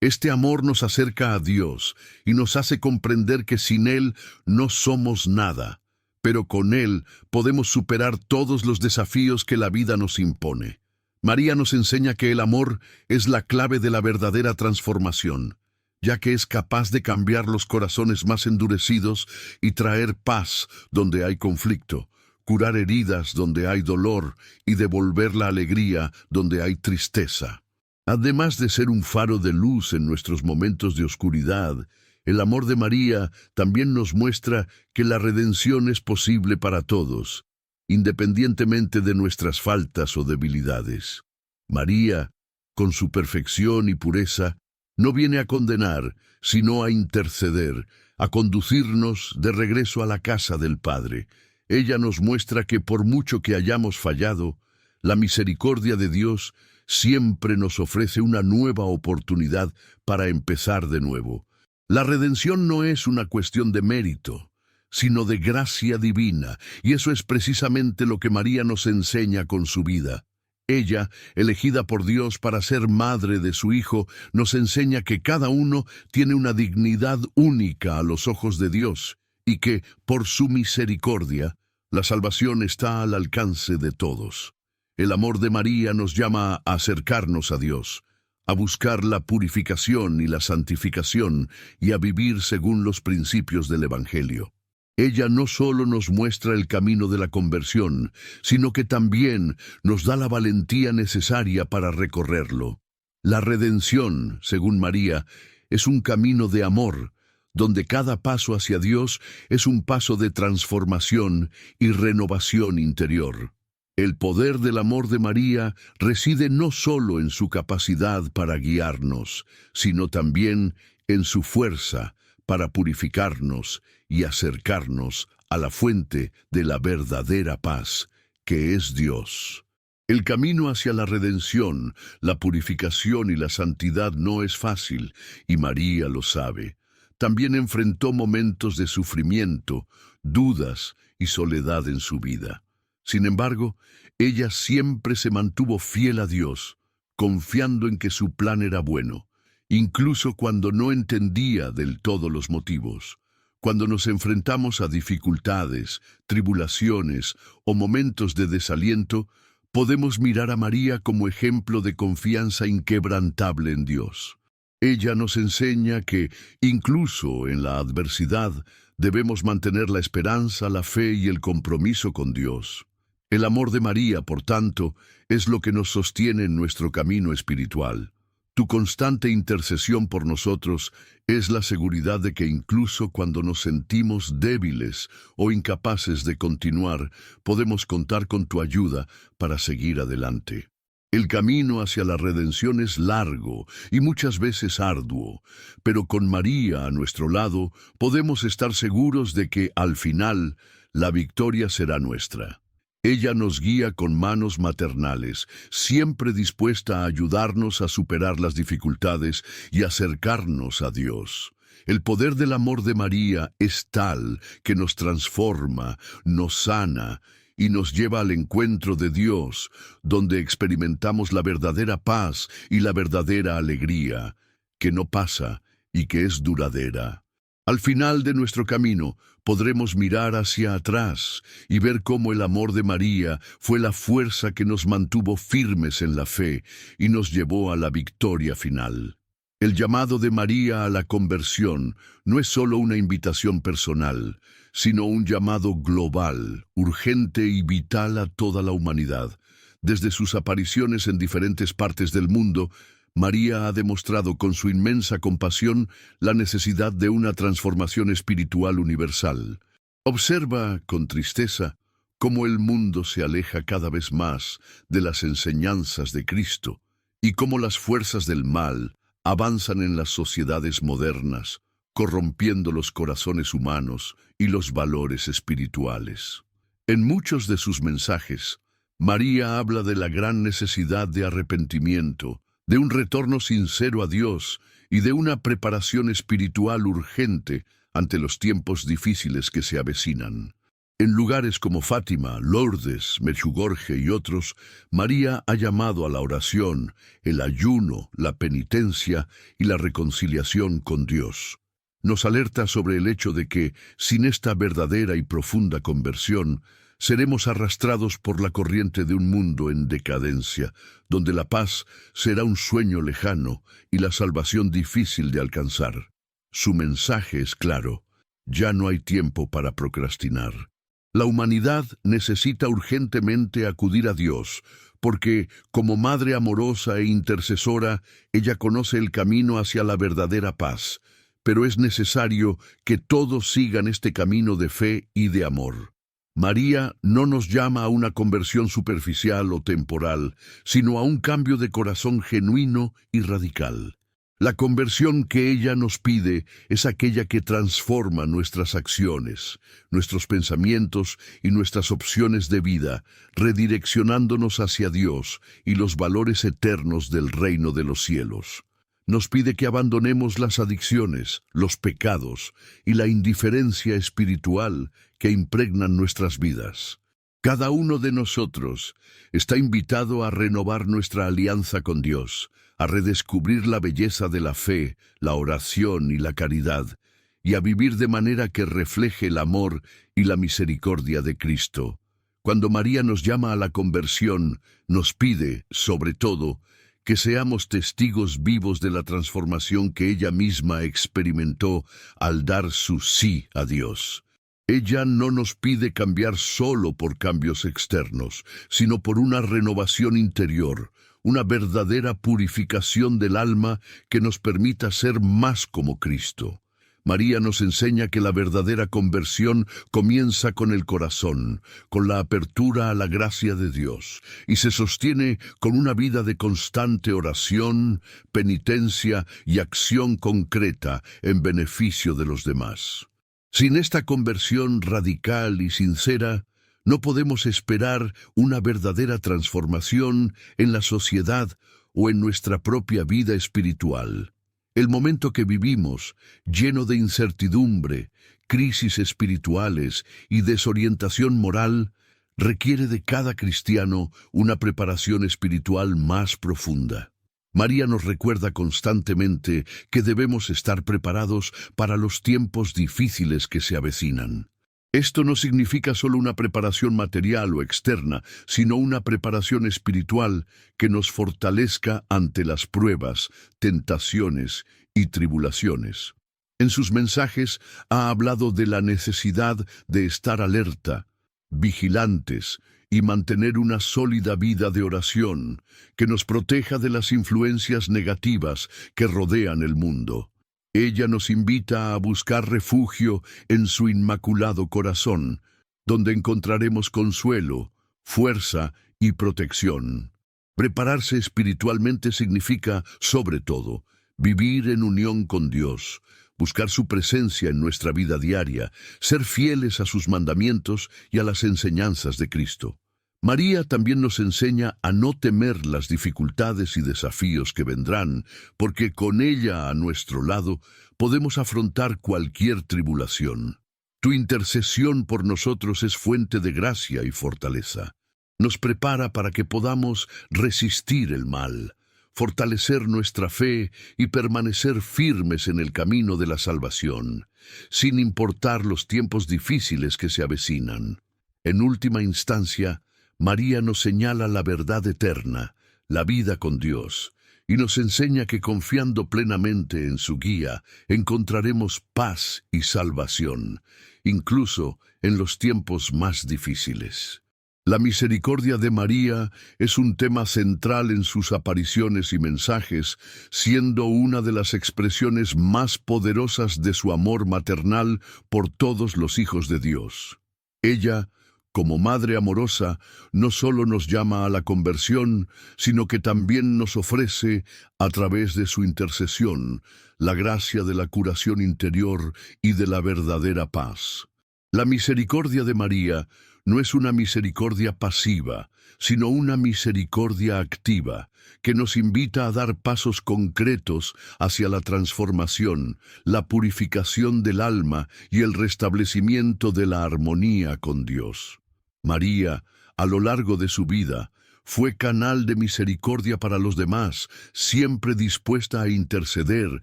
[SPEAKER 1] Este amor nos acerca a Dios y nos hace comprender que sin Él no somos nada, pero con Él podemos superar todos los desafíos que la vida nos impone. María nos enseña que el amor es la clave de la verdadera transformación, ya que es capaz de cambiar los corazones más endurecidos y traer paz donde hay conflicto, curar heridas donde hay dolor y devolver la alegría donde hay tristeza. Además de ser un faro de luz en nuestros momentos de oscuridad, el amor de María también nos muestra que la redención es posible para todos, independientemente de nuestras faltas o debilidades. María, con su perfección y pureza, no viene a condenar, sino a interceder, a conducirnos de regreso a la casa del Padre. Ella nos muestra que por mucho que hayamos fallado, la misericordia de Dios siempre nos ofrece una nueva oportunidad para empezar de nuevo. La redención no es una cuestión de mérito, sino de gracia divina, y eso es precisamente lo que María nos enseña con su vida. Ella, elegida por Dios para ser madre de su Hijo, nos enseña que cada uno tiene una dignidad única a los ojos de Dios, y que, por su misericordia, la salvación está al alcance de todos. El amor de María nos llama a acercarnos a Dios, a buscar la purificación y la santificación y a vivir según los principios del Evangelio. Ella no solo nos muestra el camino de la conversión, sino que también nos da la valentía necesaria para recorrerlo. La redención, según María, es un camino de amor, donde cada paso hacia Dios es un paso de transformación y renovación interior. El poder del amor de María reside no solo en su capacidad para guiarnos, sino también en su fuerza para purificarnos y acercarnos a la fuente de la verdadera paz, que es Dios. El camino hacia la redención, la purificación y la santidad no es fácil, y María lo sabe. También enfrentó momentos de sufrimiento, dudas y soledad en su vida. Sin embargo, ella siempre se mantuvo fiel a Dios, confiando en que su plan era bueno, incluso cuando no entendía del todo los motivos. Cuando nos enfrentamos a dificultades, tribulaciones o momentos de desaliento, podemos mirar a María como ejemplo de confianza inquebrantable en Dios. Ella nos enseña que, incluso en la adversidad, debemos mantener la esperanza, la fe y el compromiso con Dios. El amor de María, por tanto, es lo que nos sostiene en nuestro camino espiritual. Tu constante intercesión por nosotros es la seguridad de que incluso cuando nos sentimos débiles o incapaces de continuar, podemos contar con tu ayuda para seguir adelante. El camino hacia la redención es largo y muchas veces arduo, pero con María a nuestro lado podemos estar seguros de que, al final, la victoria será nuestra. Ella nos guía con manos maternales, siempre dispuesta a ayudarnos a superar las dificultades y acercarnos a Dios. El poder del amor de María es tal que nos transforma, nos sana y nos lleva al encuentro de Dios, donde experimentamos la verdadera paz y la verdadera alegría, que no pasa y que es duradera. Al final de nuestro camino, podremos mirar hacia atrás y ver cómo el amor de María fue la fuerza que nos mantuvo firmes en la fe y nos llevó a la victoria final. El llamado de María a la conversión no es solo una invitación personal, sino un llamado global, urgente y vital a toda la humanidad. Desde sus apariciones en diferentes partes del mundo, María ha demostrado con su inmensa compasión la necesidad de una transformación espiritual universal. Observa con tristeza cómo el mundo se aleja cada vez más de las enseñanzas de Cristo y cómo las fuerzas del mal avanzan en las sociedades modernas, corrompiendo los corazones humanos y los valores espirituales. En muchos de sus mensajes, María habla de la gran necesidad de arrepentimiento, de un retorno sincero a Dios y de una preparación espiritual urgente ante los tiempos difíciles que se avecinan. En lugares como Fátima, Lourdes, Medjugorje y otros, María ha llamado a la oración, el ayuno, la penitencia y la reconciliación con Dios. Nos alerta sobre el hecho de que, sin esta verdadera y profunda conversión, seremos arrastrados por la corriente de un mundo en decadencia, donde la paz será un sueño lejano y la salvación difícil de alcanzar. Su mensaje es claro: ya no hay tiempo para procrastinar. La humanidad necesita urgentemente acudir a Dios, porque, como Madre amorosa e intercesora, ella conoce el camino hacia la verdadera paz, pero es necesario que todos sigan este camino de fe y de amor. María no nos llama a una conversión superficial o temporal, sino a un cambio de corazón genuino y radical. La conversión que ella nos pide es aquella que transforma nuestras acciones, nuestros pensamientos y nuestras opciones de vida, redireccionándonos hacia Dios y los valores eternos del reino de los cielos. Nos pide que abandonemos las adicciones, los pecados y la indiferencia espiritual que impregnan nuestras vidas. Cada uno de nosotros está invitado a renovar nuestra alianza con Dios, a redescubrir la belleza de la fe, la oración y la caridad, y a vivir de manera que refleje el amor y la misericordia de Cristo. Cuando María nos llama a la conversión, nos pide, sobre todo, que seamos testigos vivos de la transformación que ella misma experimentó al dar su sí a Dios. Ella no nos pide cambiar solo por cambios externos, sino por una renovación interior, una verdadera purificación del alma que nos permita ser más como Cristo. María nos enseña que la verdadera conversión comienza con el corazón, con la apertura a la gracia de Dios, y se sostiene con una vida de constante oración, penitencia y acción concreta en beneficio de los demás. Sin esta conversión radical y sincera, no podemos esperar una verdadera transformación en la sociedad o en nuestra propia vida espiritual. El momento que vivimos, lleno de incertidumbre, crisis espirituales y desorientación moral, requiere de cada cristiano una preparación espiritual más profunda. María nos recuerda constantemente que debemos estar preparados para los tiempos difíciles que se avecinan. Esto no significa solo una preparación material o externa, sino una preparación espiritual que nos fortalezca ante las pruebas, tentaciones y tribulaciones. En sus mensajes ha hablado de la necesidad de estar alerta, vigilantes y mantener una sólida vida de oración que nos proteja de las influencias negativas que rodean el mundo. Ella nos invita a buscar refugio en su inmaculado corazón, donde encontraremos consuelo, fuerza y protección. Prepararse espiritualmente significa, sobre todo, vivir en unión con Dios, buscar su presencia en nuestra vida diaria, ser fieles a sus mandamientos y a las enseñanzas de Cristo. María también nos enseña a no temer las dificultades y desafíos que vendrán, porque con ella a nuestro lado podemos afrontar cualquier tribulación. Tu intercesión por nosotros es fuente de gracia y fortaleza. Nos prepara para que podamos resistir el mal, fortalecer nuestra fe y permanecer firmes en el camino de la salvación, sin importar los tiempos difíciles que se avecinan. En última instancia, María nos señala la verdad eterna, la vida con Dios, y nos enseña que confiando plenamente en su guía, encontraremos paz y salvación, incluso en los tiempos más difíciles. La misericordia de María es un tema central en sus apariciones y mensajes, siendo una de las expresiones más poderosas de su amor maternal por todos los hijos de Dios. Ella, como Madre amorosa, no solo nos llama a la conversión, sino que también nos ofrece, a través de su intercesión, la gracia de la curación interior y de la verdadera paz. La misericordia de María no es una misericordia pasiva, sino una misericordia activa, que nos invita a dar pasos concretos hacia la transformación, la purificación del alma y el restablecimiento de la armonía con Dios. María, a lo largo de su vida, fue canal de misericordia para los demás, siempre dispuesta a interceder,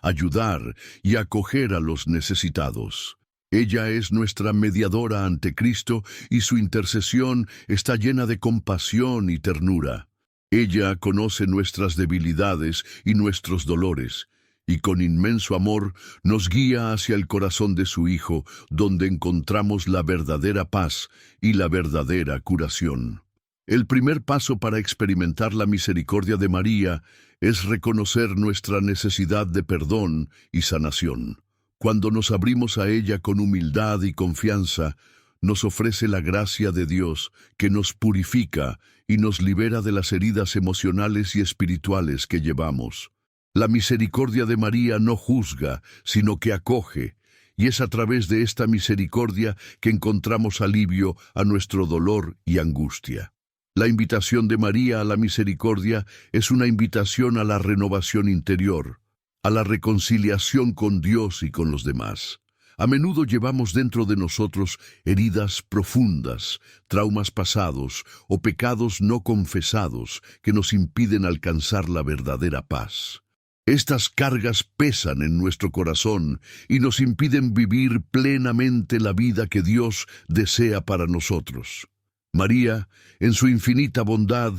[SPEAKER 1] ayudar y acoger a los necesitados. Ella es nuestra mediadora ante Cristo y su intercesión está llena de compasión y ternura. Ella conoce nuestras debilidades y nuestros dolores, y con inmenso amor nos guía hacia el corazón de su Hijo, donde encontramos la verdadera paz y la verdadera curación. El primer paso para experimentar la misericordia de María es reconocer nuestra necesidad de perdón y sanación. Cuando nos abrimos a ella con humildad y confianza, nos ofrece la gracia de Dios que nos purifica y nos libera de las heridas emocionales y espirituales que llevamos. La misericordia de María no juzga, sino que acoge, y es a través de esta misericordia que encontramos alivio a nuestro dolor y angustia. La invitación de María a la misericordia es una invitación a la renovación interior, a la reconciliación con Dios y con los demás. A menudo llevamos dentro de nosotros heridas profundas, traumas pasados o pecados no confesados que nos impiden alcanzar la verdadera paz. Estas cargas pesan en nuestro corazón y nos impiden vivir plenamente la vida que Dios desea para nosotros. María, en su infinita bondad,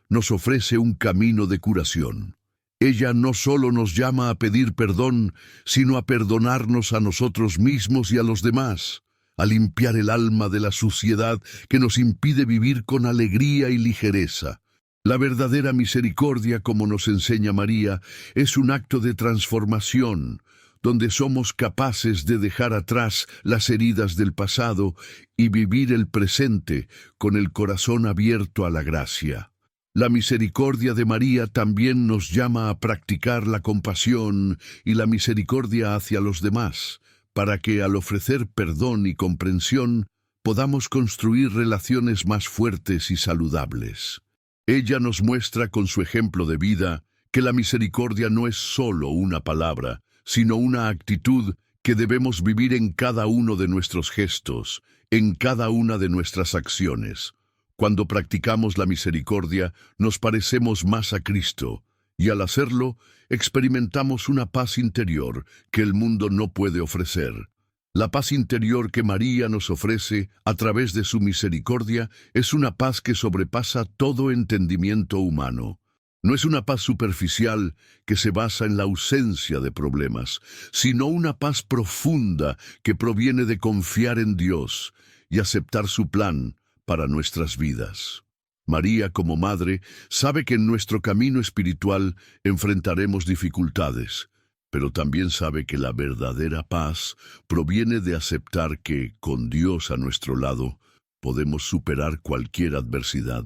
[SPEAKER 1] nos ofrece un camino de curación. Ella no solo nos llama a pedir perdón, sino a perdonarnos a nosotros mismos y a los demás, a limpiar el alma de la suciedad que nos impide vivir con alegría y ligereza. La verdadera misericordia, como nos enseña María, es un acto de transformación, donde somos capaces de dejar atrás las heridas del pasado y vivir el presente con el corazón abierto a la gracia. La misericordia de María también nos llama a practicar la compasión y la misericordia hacia los demás, para que al ofrecer perdón y comprensión podamos construir relaciones más fuertes y saludables. Ella nos muestra con su ejemplo de vida que la misericordia no es solo una palabra, sino una actitud que debemos vivir en cada uno de nuestros gestos, en cada una de nuestras acciones. Cuando practicamos la misericordia, nos parecemos más a Cristo, y al hacerlo, experimentamos una paz interior que el mundo no puede ofrecer. La paz interior que María nos ofrece a través de su misericordia es una paz que sobrepasa todo entendimiento humano. No es una paz superficial que se basa en la ausencia de problemas, sino una paz profunda que proviene de confiar en Dios y aceptar su plan para nuestras vidas. María, como madre, sabe que en nuestro camino espiritual enfrentaremos dificultades, pero también sabe que la verdadera paz proviene de aceptar que, con Dios a nuestro lado, podemos superar cualquier adversidad.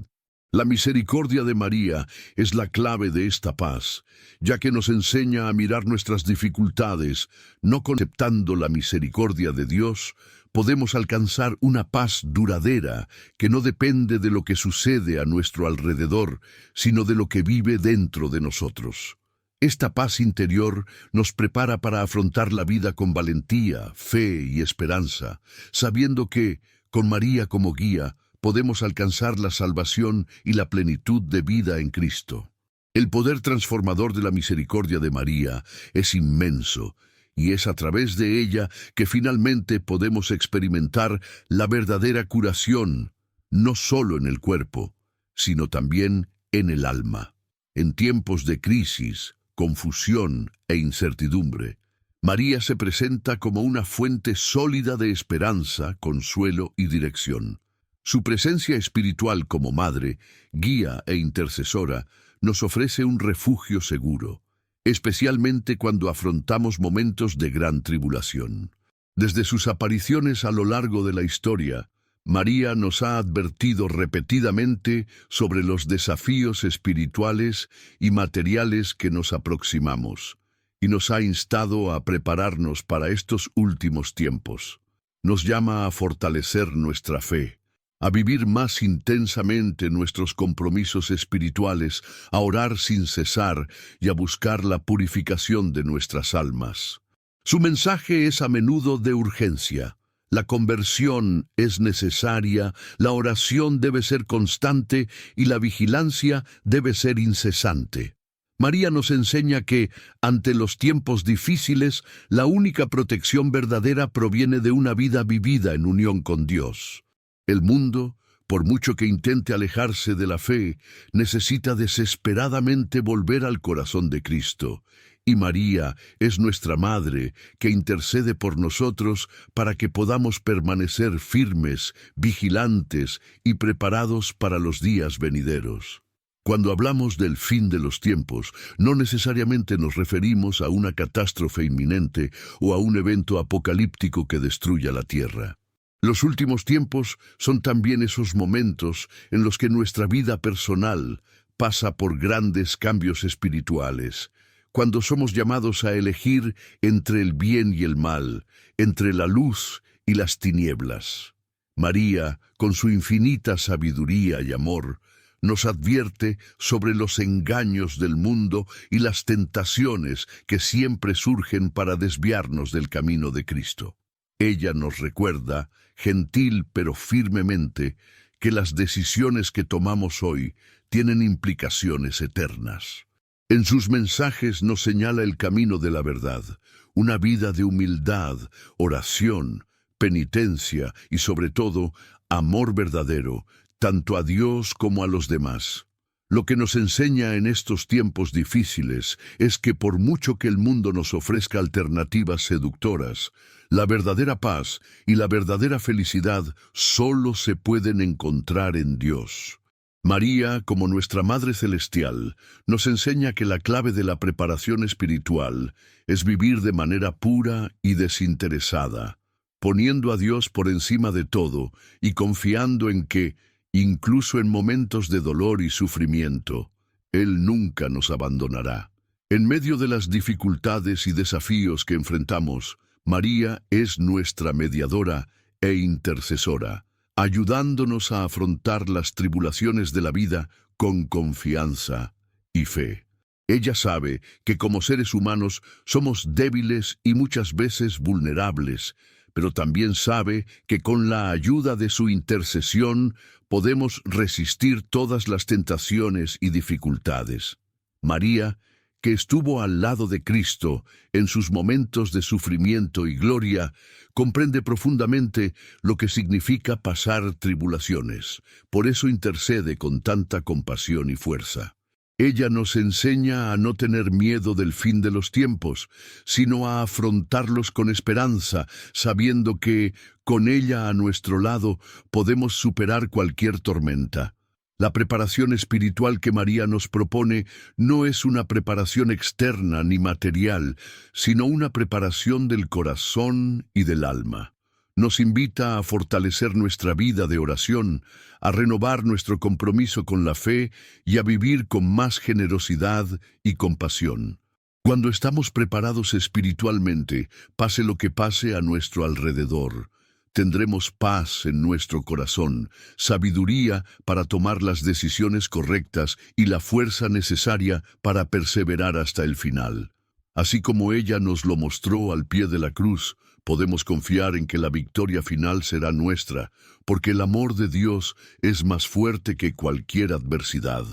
[SPEAKER 1] La misericordia de María es la clave de esta paz, ya que nos enseña a mirar nuestras dificultades, no aceptando la misericordia de Dios, podemos alcanzar una paz duradera que no depende de lo que sucede a nuestro alrededor, sino de lo que vive dentro de nosotros. Esta paz interior nos prepara para afrontar la vida con valentía, fe y esperanza, sabiendo que, con María como guía, podemos alcanzar la salvación y la plenitud de vida en Cristo. El poder transformador de la misericordia de María es inmenso, y es a través de ella que finalmente podemos experimentar la verdadera curación, no solo en el cuerpo, sino también en el alma. En tiempos de crisis, confusión e incertidumbre, María se presenta como una fuente sólida de esperanza, consuelo y dirección. Su presencia espiritual como madre, guía e intercesora nos ofrece un refugio seguro, especialmente cuando afrontamos momentos de gran tribulación. Desde sus apariciones a lo largo de la historia, María nos ha advertido repetidamente sobre los desafíos espirituales y materiales que nos aproximamos, y nos ha instado a prepararnos para estos últimos tiempos. Nos llama a fortalecer nuestra fe, a vivir más intensamente nuestros compromisos espirituales, a orar sin cesar y a buscar la purificación de nuestras almas. Su mensaje es a menudo de urgencia. La conversión es necesaria, la oración debe ser constante y la vigilancia debe ser incesante. María nos enseña que, ante los tiempos difíciles, la única protección verdadera proviene de una vida vivida en unión con Dios. El mundo, por mucho que intente alejarse de la fe, necesita desesperadamente volver al corazón de Cristo. Y María es nuestra Madre, que intercede por nosotros para que podamos permanecer firmes, vigilantes y preparados para los días venideros. Cuando hablamos del fin de los tiempos, no necesariamente nos referimos a una catástrofe inminente o a un evento apocalíptico que destruya la tierra. Los últimos tiempos son también esos momentos en los que nuestra vida personal pasa por grandes cambios espirituales, cuando somos llamados a elegir entre el bien y el mal, entre la luz y las tinieblas. María, con su infinita sabiduría y amor, nos advierte sobre los engaños del mundo y las tentaciones que siempre surgen para desviarnos del camino de Cristo. Ella nos recuerda, gentil pero firmemente, que las decisiones que tomamos hoy tienen implicaciones eternas. En sus mensajes nos señala el camino de la verdad, una vida de humildad, oración, penitencia y sobre todo, amor verdadero, tanto a Dios como a los demás. Lo que nos enseña en estos tiempos difíciles es que por mucho que el mundo nos ofrezca alternativas seductoras, la verdadera paz y la verdadera felicidad solo se pueden encontrar en Dios. María, como nuestra Madre Celestial, nos enseña que la clave de la preparación espiritual es vivir de manera pura y desinteresada, poniendo a Dios por encima de todo y confiando en que, incluso en momentos de dolor y sufrimiento, Él nunca nos abandonará. En medio de las dificultades y desafíos que enfrentamos, María es nuestra mediadora e intercesora, ayudándonos a afrontar las tribulaciones de la vida con confianza y fe. Ella sabe que como seres humanos somos débiles y muchas veces vulnerables, pero también sabe que con la ayuda de su intercesión podemos resistir todas las tentaciones y dificultades. María, que estuvo al lado de Cristo en sus momentos de sufrimiento y gloria, comprende profundamente lo que significa pasar tribulaciones. Por eso intercede con tanta compasión y fuerza. Ella nos enseña a no tener miedo del fin de los tiempos, sino a afrontarlos con esperanza, sabiendo que, con ella a nuestro lado, podemos superar cualquier tormenta. La preparación espiritual que María nos propone no es una preparación externa ni material, sino una preparación del corazón y del alma. Nos invita a fortalecer nuestra vida de oración, a renovar nuestro compromiso con la fe y a vivir con más generosidad y compasión. Cuando estamos preparados espiritualmente, pase lo que pase a nuestro alrededor, tendremos paz en nuestro corazón, sabiduría para tomar las decisiones correctas y la fuerza necesaria para perseverar hasta el final. Así como ella nos lo mostró al pie de la cruz, podemos confiar en que la victoria final será nuestra, porque el amor de Dios es más fuerte que cualquier adversidad.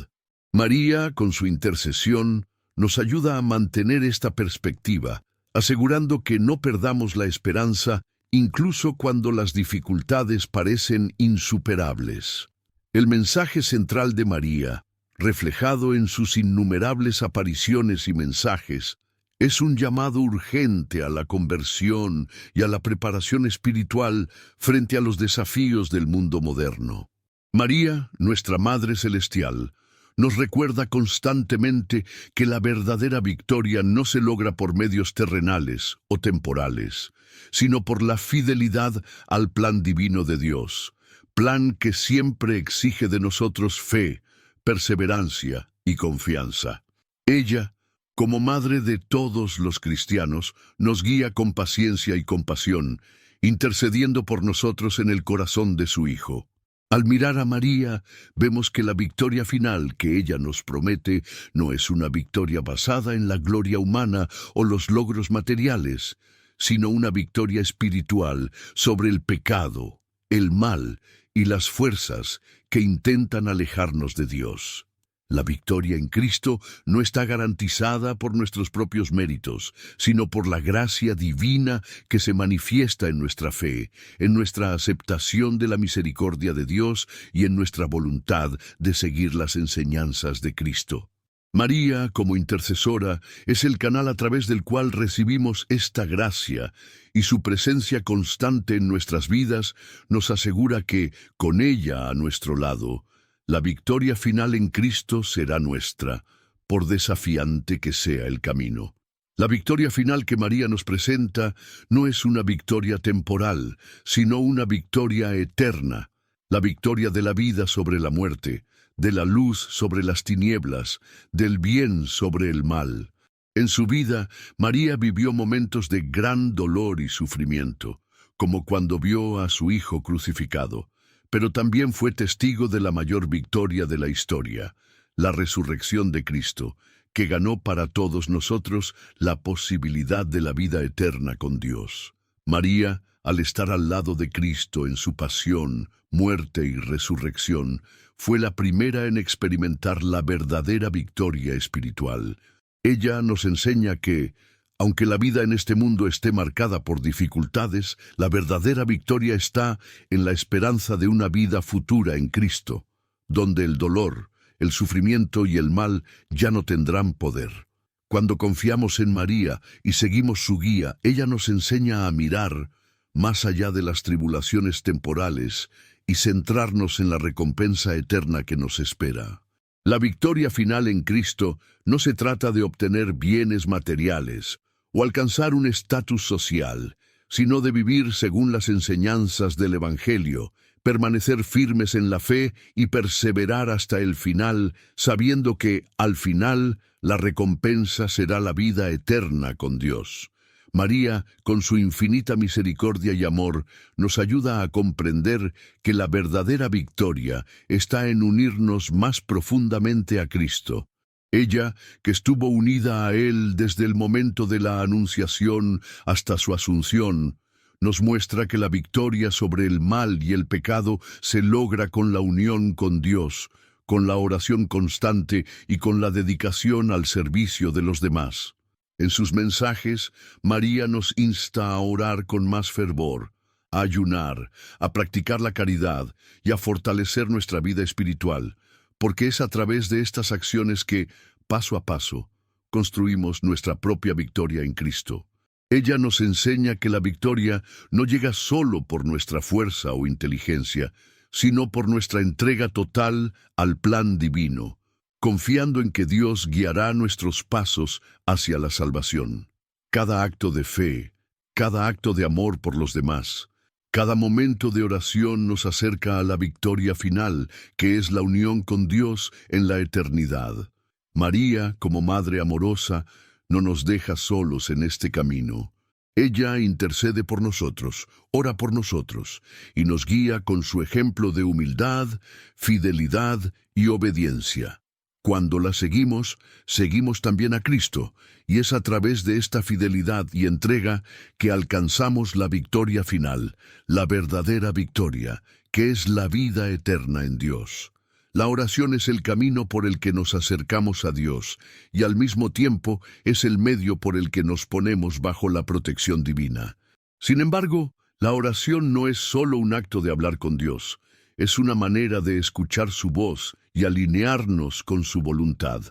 [SPEAKER 1] María, con su intercesión, nos ayuda a mantener esta perspectiva, asegurando que no perdamos la esperanza incluso cuando las dificultades parecen insuperables. El mensaje central de María, reflejado en sus innumerables apariciones y mensajes, es un llamado urgente a la conversión y a la preparación espiritual frente a los desafíos del mundo moderno. María, nuestra Madre Celestial, nos recuerda constantemente que la verdadera victoria no se logra por medios terrenales o temporales, sino por la fidelidad al plan divino de Dios, plan que siempre exige de nosotros fe, perseverancia y confianza. Ella, como Madre de todos los cristianos, nos guía con paciencia y compasión, intercediendo por nosotros en el corazón de su Hijo. Al mirar a María, vemos que la victoria final que ella nos promete no es una victoria basada en la gloria humana o los logros materiales, sino una victoria espiritual sobre el pecado, el mal y las fuerzas que intentan alejarnos de Dios. La victoria en Cristo no está garantizada por nuestros propios méritos, sino por la gracia divina que se manifiesta en nuestra fe, en nuestra aceptación de la misericordia de Dios y en nuestra voluntad de seguir las enseñanzas de Cristo. María, como intercesora, es el canal a través del cual recibimos esta gracia, y su presencia constante en nuestras vidas nos asegura que, con ella a nuestro lado, la victoria final en Cristo será nuestra, por desafiante que sea el camino. La victoria final que María nos presenta no es una victoria temporal, sino una victoria eterna, la victoria de la vida sobre la muerte, de la luz sobre las tinieblas, del bien sobre el mal. En su vida, María vivió momentos de gran dolor y sufrimiento, como cuando vio a su hijo crucificado, pero también fue testigo de la mayor victoria de la historia, la resurrección de Cristo, que ganó para todos nosotros la posibilidad de la vida eterna con Dios. María, al estar al lado de Cristo en su pasión, muerte y resurrección, fue la primera en experimentar la verdadera victoria espiritual. Ella nos enseña que, aunque la vida en este mundo esté marcada por dificultades, la verdadera victoria está en la esperanza de una vida futura en Cristo, donde el dolor, el sufrimiento y el mal ya no tendrán poder. Cuando confiamos en María y seguimos su guía, ella nos enseña a mirar más allá de las tribulaciones temporales y centrarnos en la recompensa eterna que nos espera. La victoria final en Cristo no se trata de obtener bienes materiales o alcanzar un estatus social, sino de vivir según las enseñanzas del Evangelio, permanecer firmes en la fe y perseverar hasta el final, sabiendo que, al final, la recompensa será la vida eterna con Dios. María, con su infinita misericordia y amor, nos ayuda a comprender que la verdadera victoria está en unirnos más profundamente a Cristo. Ella, que estuvo unida a Él desde el momento de la Anunciación hasta su Asunción, nos muestra que la victoria sobre el mal y el pecado se logra con la unión con Dios, con la oración constante y con la dedicación al servicio de los demás. En sus mensajes, María nos insta a orar con más fervor, a ayunar, a practicar la caridad y a fortalecer nuestra vida espiritual, porque es a través de estas acciones que, paso a paso, construimos nuestra propia victoria en Cristo. Ella nos enseña que la victoria no llega solo por nuestra fuerza o inteligencia, sino por nuestra entrega total al plan divino, confiando en que Dios guiará nuestros pasos hacia la salvación. Cada acto de fe, cada acto de amor por los demás, cada momento de oración nos acerca a la victoria final, que es la unión con Dios en la eternidad. María, como Madre amorosa, no nos deja solos en este camino. Ella intercede por nosotros, ora por nosotros, y nos guía con su ejemplo de humildad, fidelidad y obediencia. Cuando la seguimos, seguimos también a Cristo, y es a través de esta fidelidad y entrega que alcanzamos la victoria final, la verdadera victoria, que es la vida eterna en Dios. La oración es el camino por el que nos acercamos a Dios, y al mismo tiempo es el medio por el que nos ponemos bajo la protección divina. Sin embargo, la oración no es solo un acto de hablar con Dios, es una manera de escuchar su voz y alinearnos con su voluntad.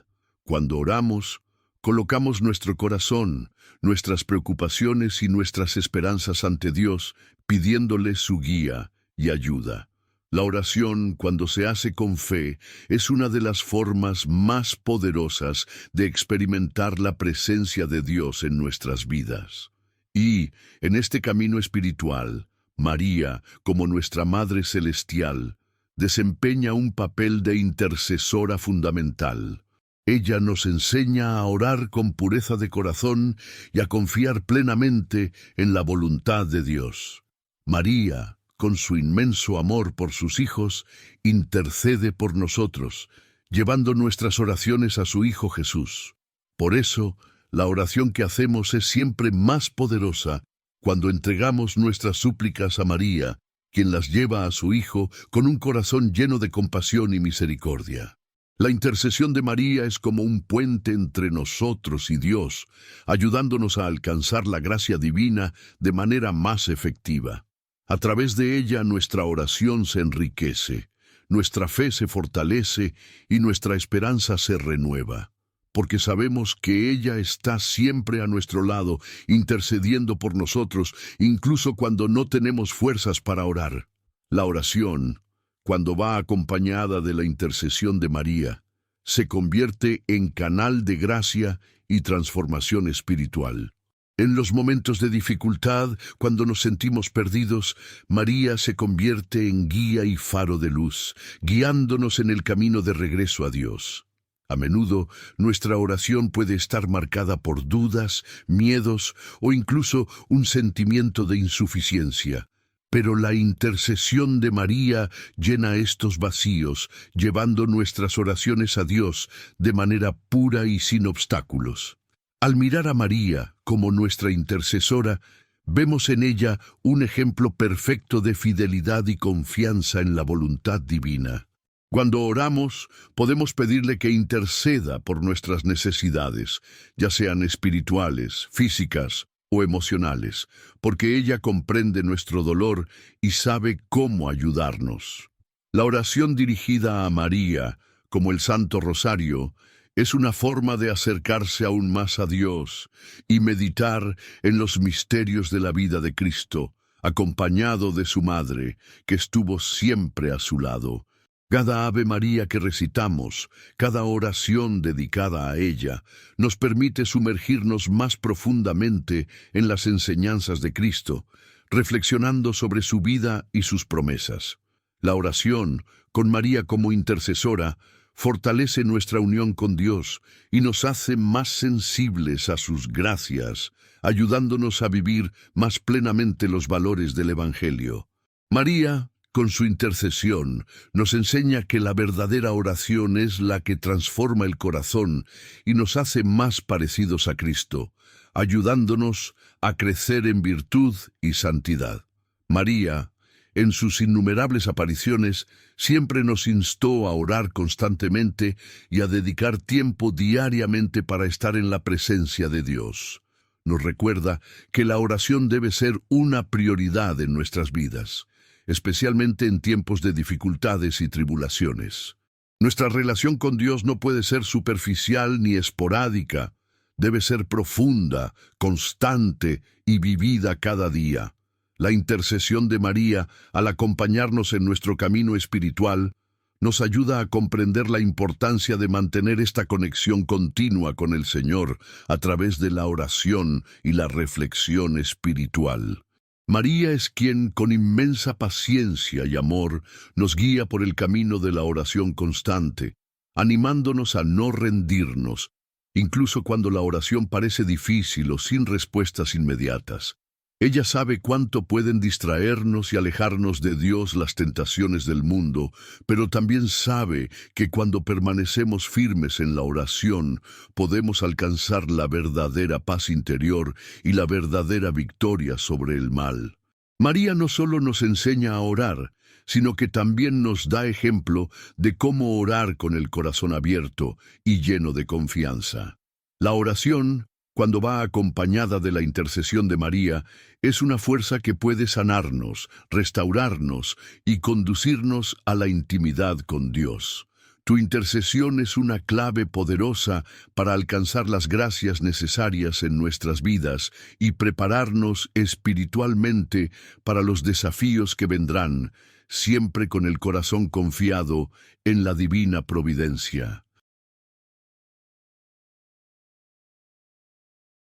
[SPEAKER 1] Cuando oramos, colocamos nuestro corazón, nuestras preocupaciones y nuestras esperanzas ante Dios, pidiéndole su guía y ayuda. La oración, cuando se hace con fe, es una de las formas más poderosas de experimentar la presencia de Dios en nuestras vidas. Y, en este camino espiritual, María, como nuestra Madre Celestial, desempeña un papel de intercesora fundamental. Ella nos enseña a orar con pureza de corazón y a confiar plenamente en la voluntad de Dios. María, con su inmenso amor por sus hijos, intercede por nosotros, llevando nuestras oraciones a su Hijo Jesús. Por eso, la oración que hacemos es siempre más poderosa cuando entregamos nuestras súplicas a María, quien las lleva a su Hijo con un corazón lleno de compasión y misericordia. La intercesión de María es como un puente entre nosotros y Dios, ayudándonos a alcanzar la gracia divina de manera más efectiva. A través de ella nuestra oración se enriquece, nuestra fe se fortalece y nuestra esperanza se renueva, porque sabemos que ella está siempre a nuestro lado, intercediendo por nosotros, incluso cuando no tenemos fuerzas para orar. La oración, cuando va acompañada de la intercesión de María, se convierte en canal de gracia y transformación espiritual. En los momentos de dificultad, cuando nos sentimos perdidos, María se convierte en guía y faro de luz, guiándonos en el camino de regreso a Dios. A menudo, nuestra oración puede estar marcada por dudas, miedos o incluso un sentimiento de insuficiencia. Pero la intercesión de María llena estos vacíos, llevando nuestras oraciones a Dios de manera pura y sin obstáculos. Al mirar a María como nuestra intercesora, vemos en ella un ejemplo perfecto de fidelidad y confianza en la voluntad divina. Cuando oramos, podemos pedirle que interceda por nuestras necesidades, ya sean espirituales, físicas o emocionales, porque ella comprende nuestro dolor y sabe cómo ayudarnos. La oración dirigida a María, como el Santo Rosario, es una forma de acercarse aún más a Dios y meditar en los misterios de la vida de Cristo, acompañado de su madre, que estuvo siempre a su lado. Cada Ave María que recitamos, cada oración dedicada a ella, nos permite sumergirnos más profundamente en las enseñanzas de Cristo, reflexionando sobre su vida y sus promesas. La oración, con María como intercesora, fortalece nuestra unión con Dios y nos hace más sensibles a sus gracias, ayudándonos a vivir más plenamente los valores del Evangelio. María, con su intercesión, nos enseña que la verdadera oración es la que transforma el corazón y nos hace más parecidos a Cristo, ayudándonos a crecer en virtud y santidad. María, en sus innumerables apariciones, siempre nos instó a orar constantemente y a dedicar tiempo diariamente para estar en la presencia de Dios. Nos recuerda que la oración debe ser una prioridad en nuestras vidas, especialmente en tiempos de dificultades y tribulaciones. Nuestra relación con Dios no puede ser superficial ni esporádica, debe ser profunda, constante y vivida cada día. La intercesión de María, al acompañarnos en nuestro camino espiritual, nos ayuda a comprender la importancia de mantener esta conexión continua con el Señor a través de la oración y la reflexión espiritual. María es quien, con inmensa paciencia y amor, nos guía por el camino de la oración constante, animándonos a no rendirnos, incluso cuando la oración parece difícil o sin respuestas inmediatas. Ella sabe cuánto pueden distraernos y alejarnos de Dios las tentaciones del mundo, pero también sabe que cuando permanecemos firmes en la oración, podemos alcanzar la verdadera paz interior y la verdadera victoria sobre el mal. María no solo nos enseña a orar, sino que también nos da ejemplo de cómo orar con el corazón abierto y lleno de confianza. La oración, cuando va acompañada de la intercesión de María, es una fuerza que puede sanarnos, restaurarnos y conducirnos a la intimidad con Dios. Tu intercesión es una clave poderosa para alcanzar las gracias necesarias en nuestras vidas y prepararnos espiritualmente para los desafíos que vendrán, siempre con el corazón confiado en la divina providencia.